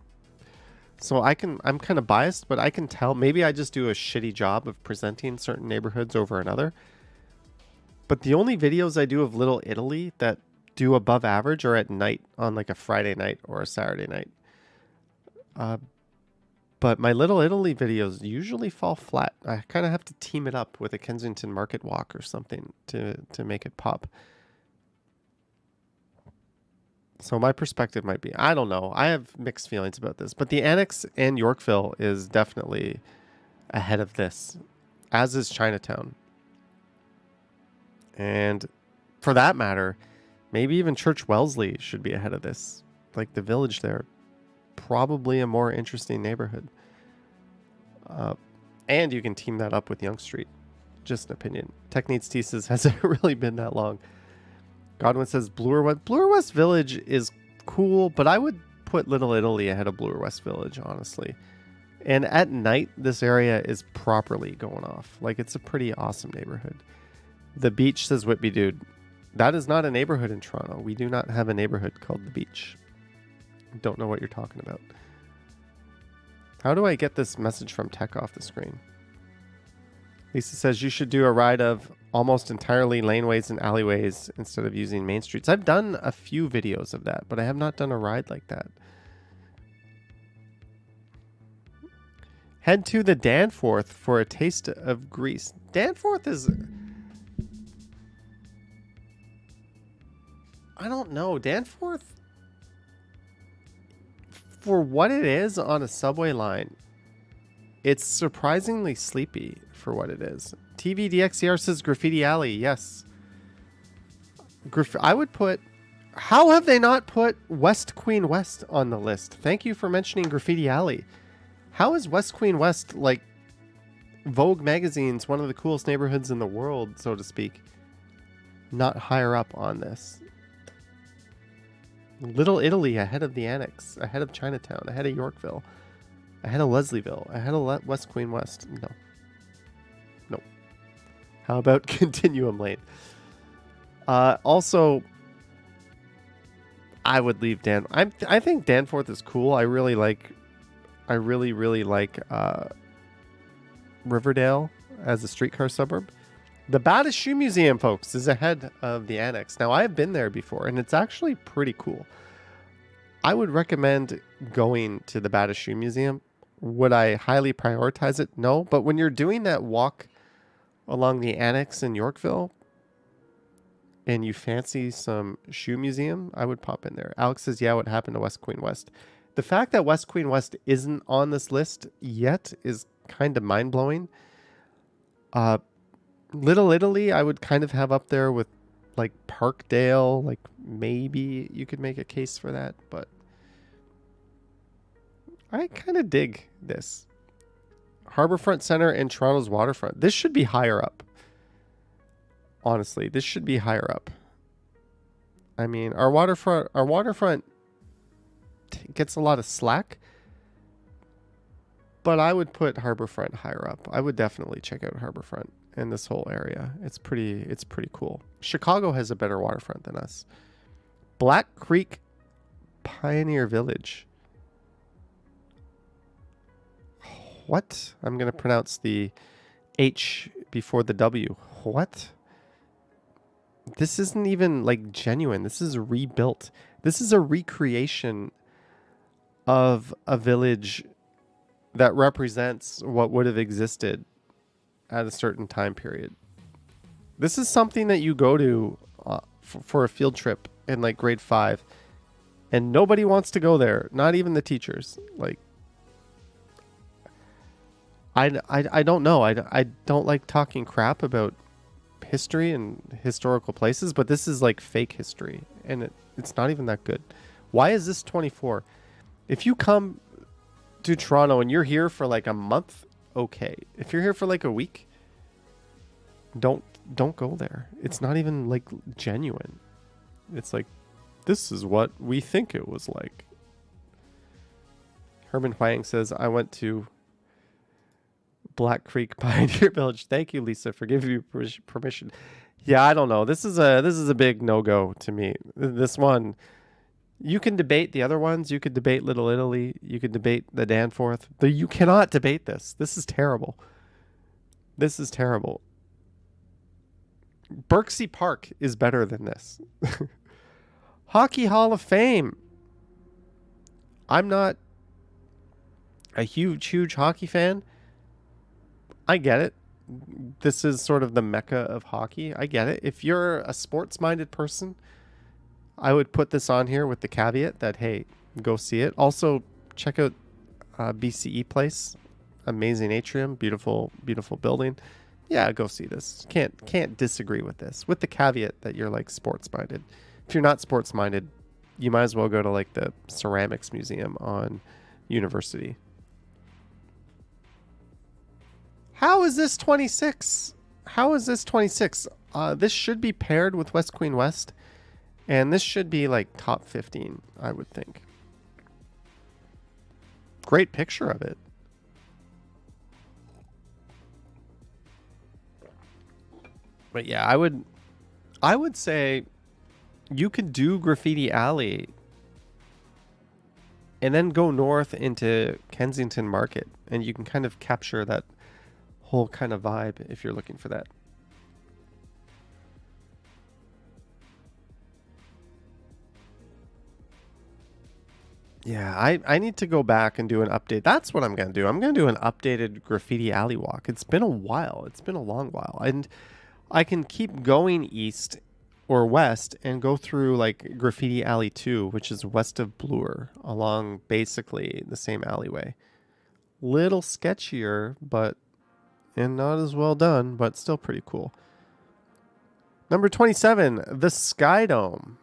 so I'm kind of biased, but I can tell. Maybe I just do a shitty job of presenting certain neighborhoods over another. But the only videos I do of Little Italy that do above average are at night on like a Friday night or a Saturday night. But my Little Italy videos usually fall flat. I kind of have to team it up with a Kensington Market walk or something to make it pop. So my perspective might be, I don't know. I have mixed feelings about this. But the Annex and Yorkville is definitely ahead of this, as is Chinatown. And for that matter, maybe even Church Wellesley should be ahead of this. Like the village there. Probably a more interesting neighborhood. And you can team that up with Yonge Street. just an opinion. Tech Needs T says, has it really been that long? Godwin says, Bloor West Village is cool, but I would put Little Italy ahead of Bloor West Village, honestly. And at night, this area is properly going off. Like, it's a pretty awesome neighborhood. The Beach, says Whitby Dude. That is not a neighborhood in Toronto. We do not have a neighborhood called The Beach. Don't know what you're talking about. How do I get this message from tech off the screen? Lisa says you should do a ride of almost entirely laneways and alleyways instead of using main streets. I've done a few videos of that, but I have not done a ride like that. Head to the Danforth for a taste of Greece. Danforth is... I don't know. Danforth, for what it is on a subway line, it's surprisingly sleepy for what it is. TVDXCR says Graffiti Alley. Yes. I would put... How have they not put West Queen West on the list? Thank you for mentioning Graffiti Alley. How is West Queen West, like Vogue magazine's one of the coolest neighborhoods in the world, so to speak, not higher up on this? Little Italy ahead of the Annex, ahead of Chinatown, ahead of Yorkville, ahead of Leslieville, ahead of West Queen West. No. Nope. How about Continuum Lane? Also, I would leave I think Danforth is cool. I really really like Riverdale as a streetcar suburb. The Bata Shoe Museum, folks, is ahead of the Annex. Now, I've been there before, and it's actually pretty cool. I would recommend going to the Bata Shoe Museum. Would I highly prioritize it? No. But when you're doing that walk along the Annex in Yorkville, and you fancy some shoe museum, I would pop in there. Alex says, yeah, what happened to West Queen West? The fact that West Queen West isn't on this list yet is kind of mind-blowing. Little Italy, I would kind of have up there with like Parkdale. Like maybe you could make a case for that, but I kind of dig this. Harbourfront Center and Toronto's waterfront. This should be higher up. Honestly, this should be higher up. I mean, our waterfront gets a lot of slack, but I would put Harbourfront higher up. I would definitely check out Harbourfront in this whole area. It's pretty cool. Chicago has a better waterfront than us. Black Creek Pioneer Village. What? I'm going to pronounce the H before the W. What? This isn't even like genuine. This is rebuilt. This is a recreation of a village that represents what would have existed at a certain time period. This is something that you go to for a field trip in like grade 5, and nobody wants to go there. Not even the teachers. Like, I don't know. I don't like talking crap about history and historical places, but this is like fake history, and it's not even that good. Why is this 24? If you come to Toronto and you're here for like a month, okay. If you're here for like a week, don't go there. It's not even like genuine. It's like, this is what we think it was like. Herman Huang says, I went to Black Creek Pioneer Village. Thank you, Lisa, for giving me permission. Yeah, I don't know. This is a big no-go to me. This one, you can debate the other ones. You could debate Little Italy. You could debate the Danforth. But you cannot debate this. This is terrible. This is terrible. Berksey Park is better than this. Hockey Hall of Fame. I'm not a huge hockey fan. I get it. This is sort of the mecca of hockey. I get it. If you're a sports-minded person, I would put this on here with the caveat that, hey, go see it. Also, check out BCE Place. Amazing atrium. Beautiful building. Yeah, go see this. Can't disagree with this. With the caveat that you're like sports-minded. If you're not sports-minded, you might as well go to like the Ceramics Museum on University. How is this 26? How is this 26? This should be paired with West Queen West. And this should be like top 15, I would think. Great picture of it. But yeah, I would say you could do Graffiti Alley and then go north into Kensington Market, and you can kind of capture that whole kind of vibe if you're looking for that. Yeah, I need to go back and do an update. That's what I'm going to do. I'm going to do an updated Graffiti Alley walk. It's been a while. It's been a long while. And I can keep going east or west and go through like Graffiti Alley 2, which is west of Bloor, along basically the same alleyway. Little sketchier, and not as well done, but still pretty cool. Number 27, the Sky Dome.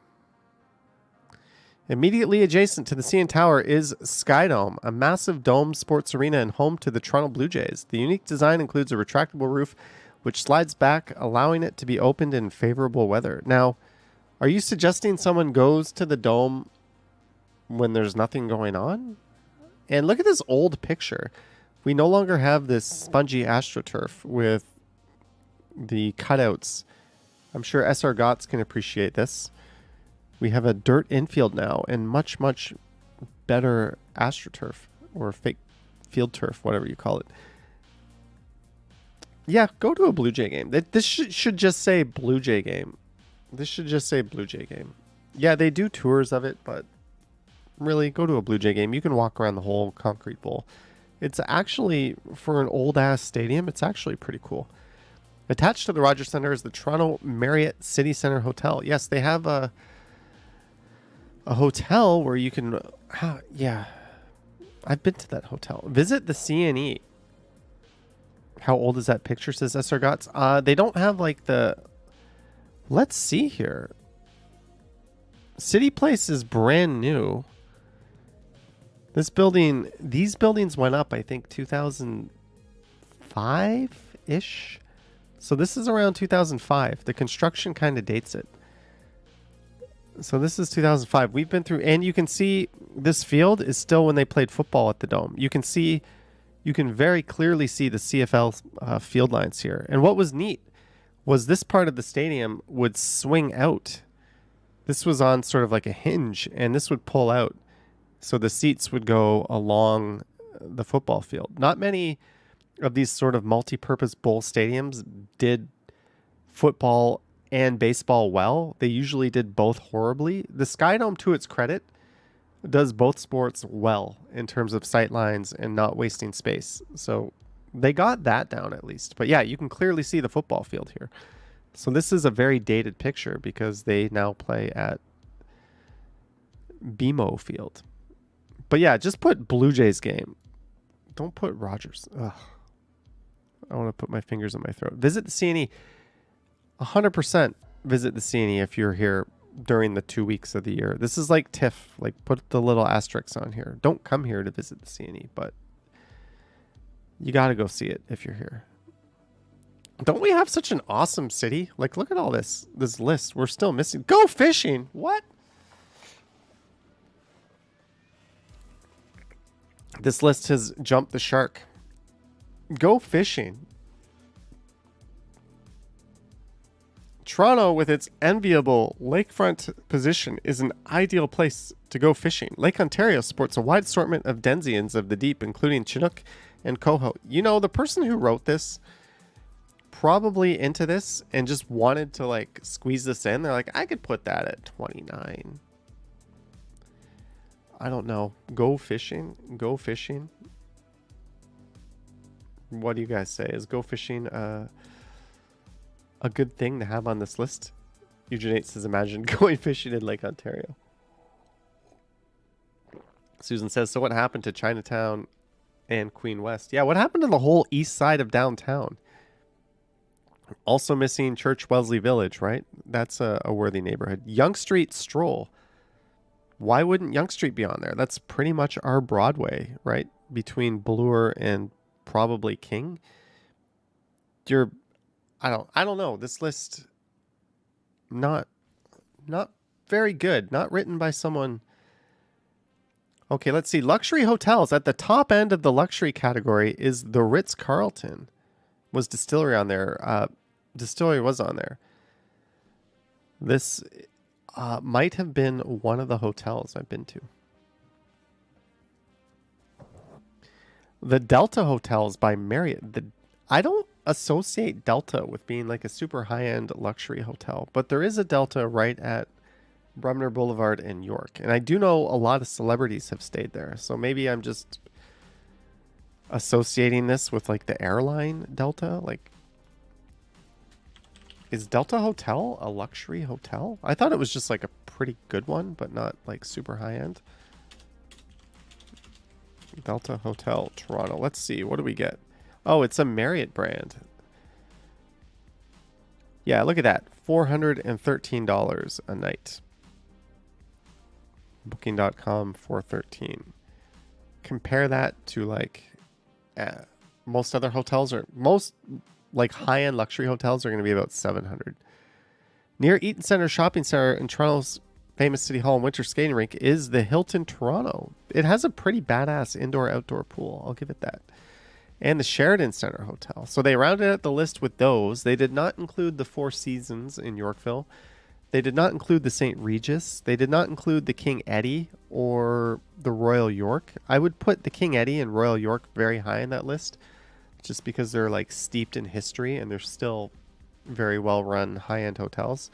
Immediately adjacent to the CN Tower is Sky Dome, a massive dome sports arena and home to the Toronto Blue Jays. The unique design includes a retractable roof which slides back, allowing it to be opened in favorable weather. Now, are you suggesting someone goes to the dome when there's nothing going on? And look at this old picture. We no longer have this spongy AstroTurf with the cutouts. I'm sure SR Gotts can appreciate this. We have a dirt infield now and much, much better AstroTurf or fake field turf, whatever you call it. Yeah, go to a Blue Jay game. This should just say Blue Jay game. This should just say Blue Jay game. Yeah, they do tours of it, but really, go to a Blue Jay game. You can walk around the whole concrete bowl. It's actually, for an old-ass stadium, it's actually pretty cool. Attached to the Rogers Centre is the Toronto Marriott City Centre Hotel. Yes, they have a hotel where you can... yeah, I've been to that hotel. Visit the CNE. How old is that picture, says SR Gotts? They don't have like the... Let's see here. City Place is brand new. These buildings went up, I think, 2005-ish. So this is around 2005. The construction kind of dates it. So this is 2005. We've been through, and you can see this field is still when they played football at the Dome. You can very clearly see the CFL field lines here. And what was neat was this part of the stadium would swing out. This was on sort of like a hinge, and this would pull out. So the seats would go along the football field. Not many of these sort of multi-purpose bowl stadiums did football and baseball well. They usually did both horribly. The Sky Dome, to its credit, does both sports well in terms of sight lines and not wasting space. So they got that down at least. But yeah, you can clearly see the football field here. So this is a very dated picture because they now play at BMO Field. But yeah, just put Blue Jays game. Don't put Rogers. Ugh. I want to put my fingers in my throat. Visit the CNE. 100% visit the CNE if you're here during the 2 weeks of the year. This is like TIFF. Like, put the little asterisks on here. Don't come here to visit the CNE, but you got to go see it if you're here. Don't we have such an awesome city? Like, look at all this list. We're still missing. Go fishing. What? This list has jumped the shark. Go fishing. Toronto, with its enviable lakefront position, is an ideal place to go fishing. Lake Ontario sports a wide assortment of denizens of the deep, including Chinook and Coho. You know, the person who wrote this probably into this and just wanted to like squeeze this in. They're like, I could put that at 29. I don't know. Go fishing. Go fishing. What do you guys say? Is go fishing a good thing to have on this list? Eugene 8 says, imagine going fishing in Lake Ontario. Susan says, so what happened to Chinatown and Queen West? Yeah, what happened to the whole east side of downtown? Also missing Church Wellesley Village, right? That's a worthy neighborhood. Yonge Street Stroll. Why wouldn't Yonge Street be on there? That's pretty much our Broadway, right? Between Bloor and probably King. I don't know. This list not very good. Not written by someone. Okay, let's see. Luxury hotels. At the top end of the luxury category is the Ritz-Carlton. Was distillery on there. Distillery was on there. This might have been one of the hotels I've been to. The Delta Hotels by Marriott. I don't associate Delta with being like a super high-end luxury hotel, but there is a Delta right at Brumner Boulevard in York. And I do know a lot of celebrities have stayed there. So maybe I'm just associating this with like the airline Delta. Like, is Delta Hotel a luxury hotel? I thought it was just like a pretty good one, but not like super high-end. Delta Hotel, Toronto. Let's see. What do we get? Oh, it's a Marriott brand. Yeah, look at that. $413 a night. Booking.com, $413. Compare that to like most other hotels, or most like high-end luxury hotels are going to be about $700. Near Eaton Centre Shopping Centre in Toronto's famous City Hall and winter skating rink is the Hilton Toronto. It has a pretty badass indoor-outdoor pool. I'll give it that. And the Sheraton Centre Hotel. So they rounded out the list with those. They did not include the Four Seasons in Yorkville. They did not include the St. Regis. They did not include the King Eddie or the Royal York. I would put the King Eddie and Royal York very high in that list, just because they're like steeped in history and they're still very well run high-end hotels.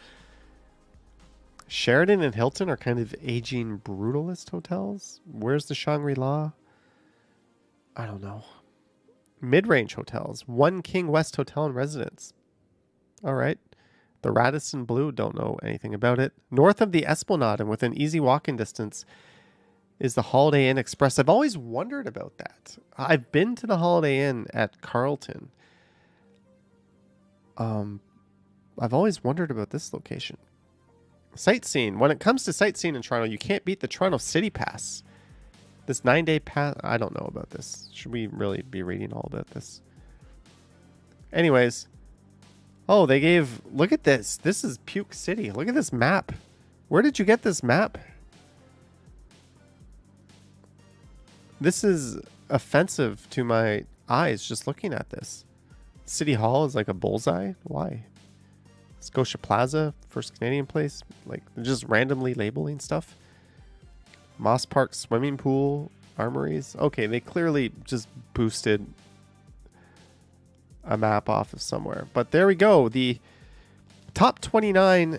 Sheraton and Hilton are kind of aging brutalist hotels. Where's the Shangri-La? I don't know. Mid-range hotels. One King West Hotel and Residence. All right. The Radisson Blu, don't know anything about it. North of the Esplanade and within easy walking distance is the Holiday Inn Express. I've always wondered about that. I've been to the Holiday Inn at Carlton. I've always wondered about this location. Sightseeing. When it comes to sightseeing in Toronto, you can't beat the Toronto City Pass. This 9-day pass. I don't know about this. Should we really be reading all about this? Anyways. Oh, they gave... Look at this. This is Puke City. Look at this map. Where did you get this map? This is offensive to my eyes just looking at this. City Hall is like a bullseye. Why? Scotia Plaza, First Canadian Place. Like, they're just randomly labeling stuff. Moss Park Swimming Pool, Armories. Okay, they clearly just boosted a map off of somewhere. But there we go. The top 29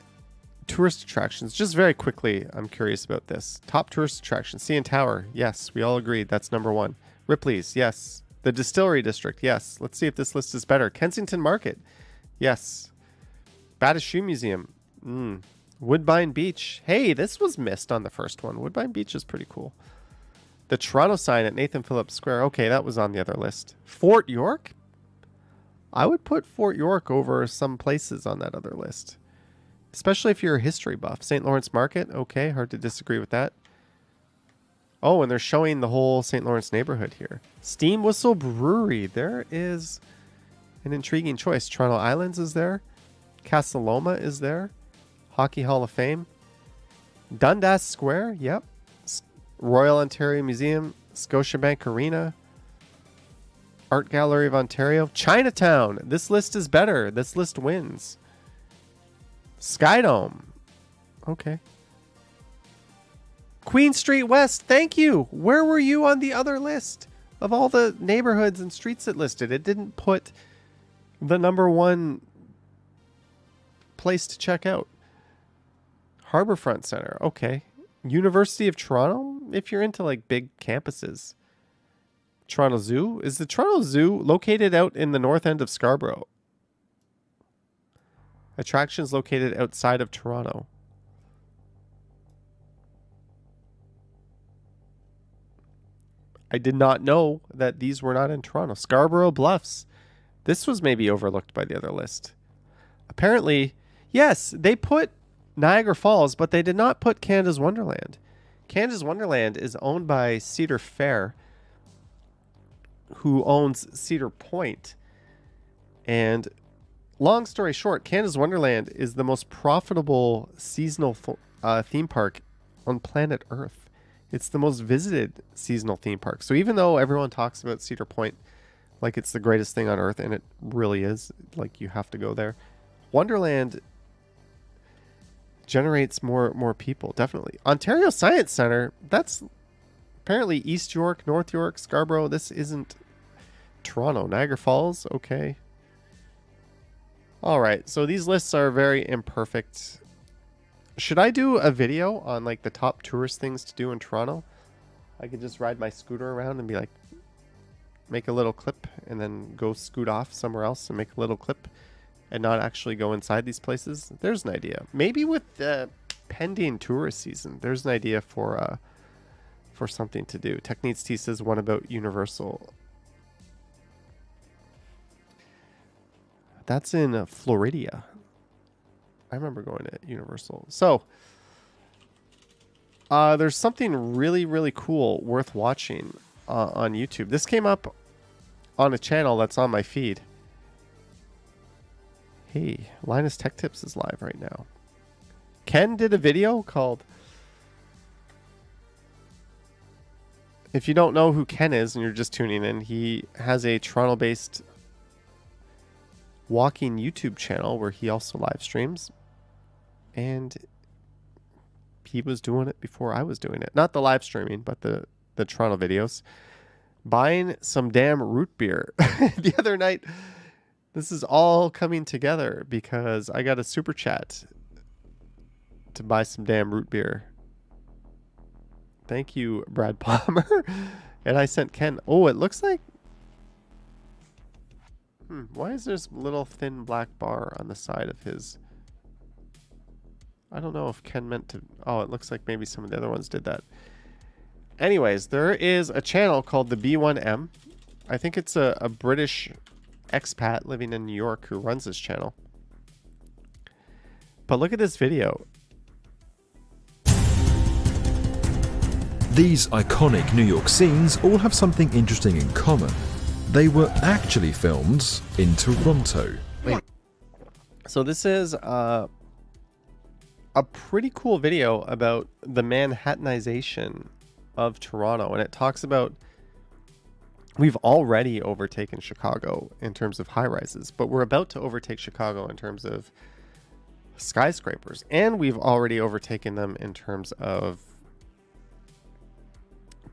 tourist attractions. Just very quickly, I'm curious about this. Top tourist attractions. CN Tower. Yes, we all agreed. That's number one. Ripley's. Yes. The Distillery District. Yes. Let's see if this list is better. Kensington Market. Yes. Baddest Shoe Museum. Woodbine Beach. Hey, this was missed on the first one. Woodbine Beach is pretty cool. The Toronto sign at Nathan Phillips Square. Okay, that was on the other list. Fort York? I would put Fort York over some places on that other list. Especially if you're a history buff. St. Lawrence Market. Okay, hard to disagree with that. Oh, and they're showing the whole St. Lawrence neighborhood here. Steam Whistle Brewery. There is an intriguing choice. Toronto Islands is there. Casa Loma is there. Hockey Hall of Fame. Dundas Square. Yep. Royal Ontario Museum. Scotiabank Arena. Art Gallery of Ontario. Chinatown. This list is better. This list wins. Skydome. Okay. Queen Street West. Thank you. Where were you on the other list of all the neighborhoods and streets it listed? It didn't put the number one place to check out. Harbourfront Center. Okay. University of Toronto. If you're into like big campuses. Toronto Zoo. Is the Toronto Zoo located out in the north end of Scarborough? Attractions located outside of Toronto. I did not know that these were not in Toronto. Scarborough Bluffs. This was maybe overlooked by the other list. Apparently, yes, they put Niagara Falls, but they did not put Canada's Wonderland. Canada's Wonderland is owned by Cedar Fair, who owns Cedar Point. And long story short, Canada's Wonderland is the most profitable seasonal theme park on planet Earth. It's the most visited seasonal theme park. So even though everyone talks about Cedar Point like it's the greatest thing on earth, and it really is, like you have to go there, Wonderland generates more people, definitely. Ontario Science Centre, that's apparently East York, North York, Scarborough. This isn't Toronto. Niagara Falls, okay. All right, so these lists are very imperfect. Should I do a video on like the top tourist things to do in Toronto? I could just ride my scooter around and be like, make a little clip and then go scoot off somewhere else and make a little clip and not actually go inside these places. There's an idea. Maybe with the pending tourist season, there's an idea for something to do. Techniques T says one about Universal. That's in Florida. I remember going to Universal. So there's something really, really cool worth watching on YouTube. This came up on a channel that's on my feed. Hey, Linus Tech Tips is live right now. Ken did a video called... If you don't know who Ken is and you're just tuning in, he has a Toronto-based walking YouTube channel where he also live streams. And he was doing it before I was doing it. Not the live streaming, but the Toronto videos. Buying some damn root beer the other night. This is all coming together because I got a super chat to buy some damn root beer. Thank you, Brad Palmer. And I sent Ken. Oh, it looks like... why is there this little thin black bar on the side of his... I don't know if Ken meant to... Oh, it looks like maybe some of the other ones did that. Anyways, there is a channel called the B1M. I think it's a British expat living in New York who runs this channel. But look at this video. These iconic New York scenes all have something interesting in common. They were actually filmed in Toronto. Wait. So this is a pretty cool video about the Manhattanization of Toronto, and it talks about we've already overtaken Chicago in terms of high rises, but we're about to overtake Chicago in terms of skyscrapers, and we've already overtaken them in terms of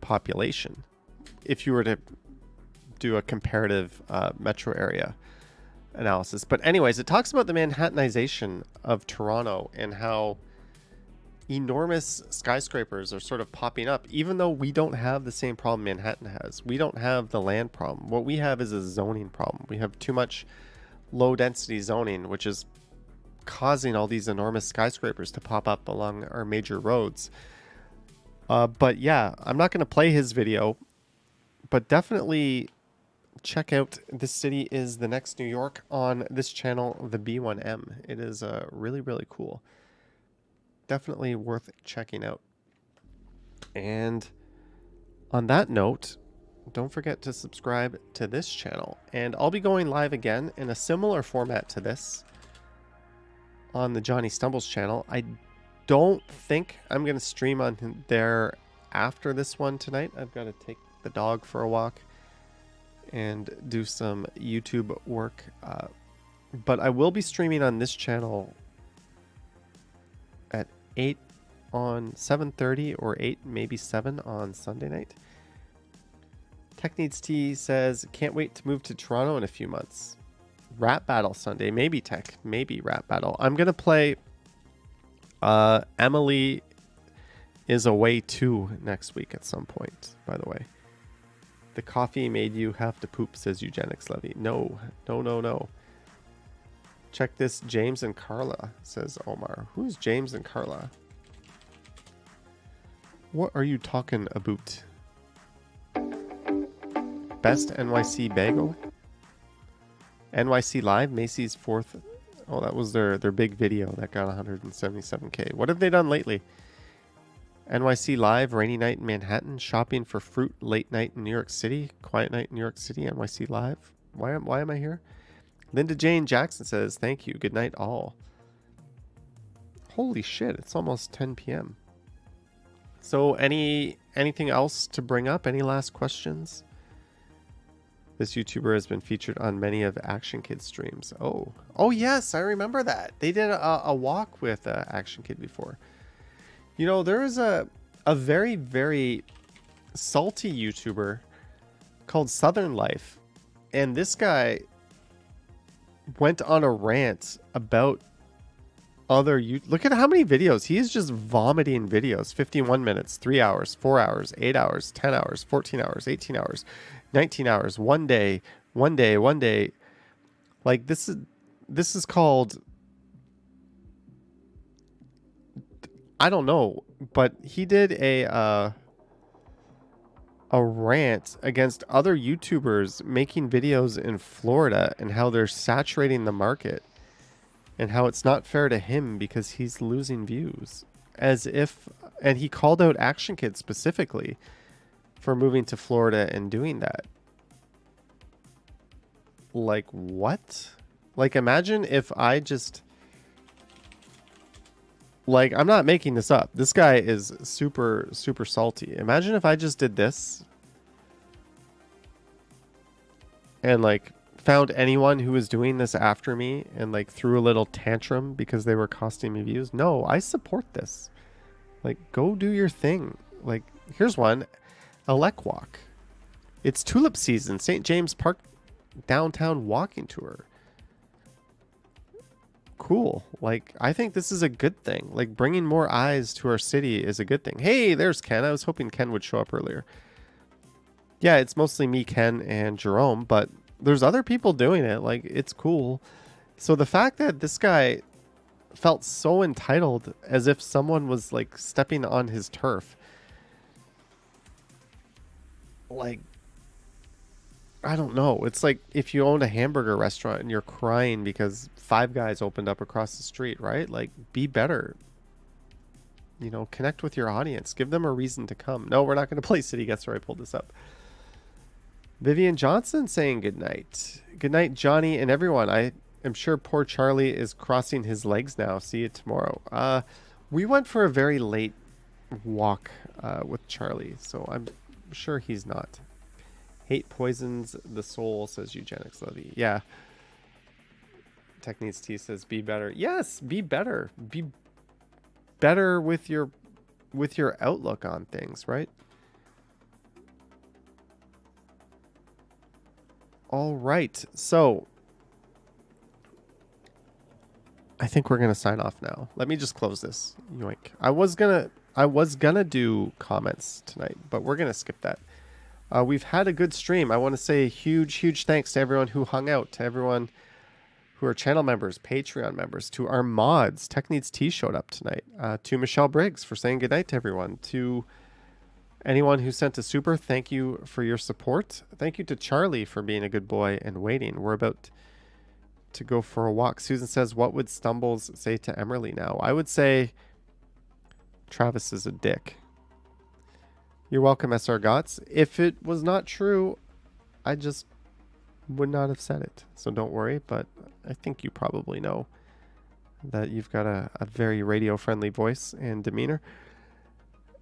population. If you were to do a comparative metro area analysis. But anyways, it talks about the Manhattanization of Toronto and how enormous skyscrapers are sort of popping up, even though we don't have the same problem Manhattan has. We don't have the land problem. What we have is a zoning problem. We have too much low density zoning, which is causing all these enormous skyscrapers to pop up along our major roads. But yeah, I'm not going to play his video, but definitely check out This City is the Next New York on this channel, the B1M. It is really, really cool. Definitely worth checking out. And on that note, don't forget to subscribe to this channel. And I'll be going live again in a similar format to this on the Johnny Stumbles channel. I don't think I'm going to stream on there after this one tonight. I've got to take the dog for a walk and do some YouTube work. But I will be streaming on this channel at 8 on 7:30 or 8, maybe 7 on Sunday night. Tech Needs T says, can't wait to move to Toronto in a few months. Rap Battle Sunday. Maybe Tech. Maybe Rap Battle. I'm going to play Emily is Away 2 next week at some point, by the way. The coffee made you have to poop, says Eugenics Levy. No. Check this, James and Carla, says Omar. Who's James and Carla? What are you talking about? Best NYC bagel? NYC Live, Macy's 4th. Oh, that was their big video that got 177K. What have they done lately? NYC Live, rainy night in Manhattan, shopping for fruit, late night in New York City, quiet night in New York City, NYC Live. Why am I here? Linda Jane Jackson says, thank you. Good night, all. Holy shit, it's almost 10 p.m. So anything else to bring up? Any last questions? This YouTuber has been featured on many of Action Kid's streams. Oh yes, I remember that. They did a walk with Action Kid before. You know, there is a very, very salty YouTuber called Southern Life. And this guy went on a rant about other look at how many videos he is, just vomiting videos. 51 minutes, 3 hours, 4 hours, 8 hours, 10 hours, 14 hours, 18 hours, 19 hours, one day. Like this is called, I don't know, but he did a rant against other YouTubers making videos in Florida and how they're saturating the market and how it's not fair to him because he's losing views. And he called out Action Kid specifically for moving to Florida and doing that. Like, what? Like, imagine if I just... Like, I'm not making this up. This guy is super, super salty. Imagine if I just did this and, like, found anyone who was doing this after me and, like, threw a little tantrum because they were costing me views. No, I support this. Like, go do your thing. Like, here's one. Alec Walk. It's tulip season. St. James Park downtown walking tour. Cool. Like, I think this is a good thing. Like, bringing more eyes to our city is a good thing. Hey, there's Ken. I was hoping Ken would show up earlier. Yeah, it's mostly me, Ken, and Jerome, but there's other people doing it. Like, it's cool. So the fact that this guy felt so entitled, as if someone was, like, stepping on his turf. Like, I don't know. It's like if you own a hamburger restaurant and you're crying because Five Guys opened up across the street, right? Like, be better. You know, connect with your audience. Give them a reason to come. No, we're not going to play City Gets Where I pulled this up. Vivian Johnson saying good night. Good night, Johnny and everyone. I am sure poor Charlie is crossing his legs now. See you tomorrow. We went for a very late walk with Charlie, so I'm sure he's not. Hate poisons the soul, says Eugenics Levy. Yeah. Techniques T says be better. Yes, be better. Be better with your outlook on things, right? All right. So I think we're going to sign off now. Let me just close this. Yoink. I was going to do comments tonight, but we're going to skip that. We've had a good stream. I want to say a huge thanks to everyone who hung out, to everyone who are channel members, Patreon members, to our mods. Tech Needs T showed up tonight. To Michelle Briggs for saying goodnight to everyone. To anyone who sent a super, thank you for your support. Thank you to Charlie for being a good boy and waiting. We're about to go for a walk. Susan says, what would Stumbles say to Emerly now? I would say Travis is a dick. You're welcome, SR Gots. If it was not true, I just would not have said it. So don't worry, but I think you probably know that you've got a very radio-friendly voice and demeanor.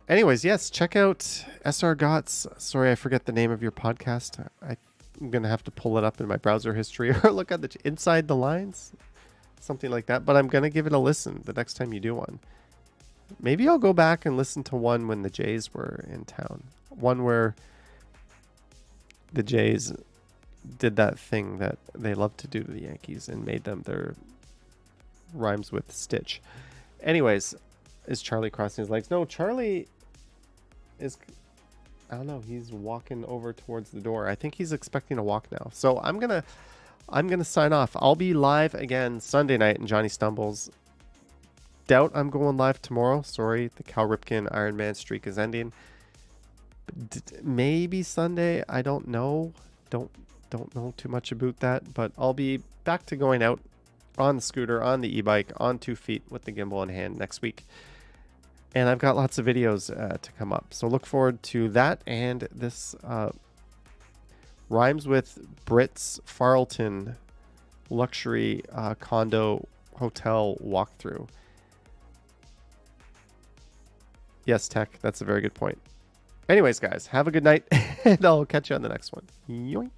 Anyways, yes, check out SR Gots. Sorry, I forget the name of your podcast. I'm going to have to pull it up in my browser history or look at the Inside the Lines, something like that. But I'm going to give it a listen the next time you do one. Maybe I'll go back and listen to one when the Jays were in town. One where the Jays did that thing that they love to do to the Yankees and made them their rhymes with Stitch. Anyways, is Charlie crossing his legs? No, Charlie is, I don't know, he's walking over towards the door. I think he's expecting a walk now. So I'm gonna sign off. I'll be live again Sunday night in Johnny Stumbles. Doubt I'm going live tomorrow. Sorry, the Cal Ripken Iron Man streak is ending. Maybe Sunday. I don't know. Don't know too much about that. But I'll be back to going out on the scooter, on the e-bike, on 2 feet with the gimbal in hand next week. And I've got lots of videos to come up. So look forward to that. And this rhymes with Brits Farlton luxury condo hotel walkthrough. Yes, Tech, that's a very good point. Anyways, guys, have a good night, and I'll catch you on the next one. Yoink.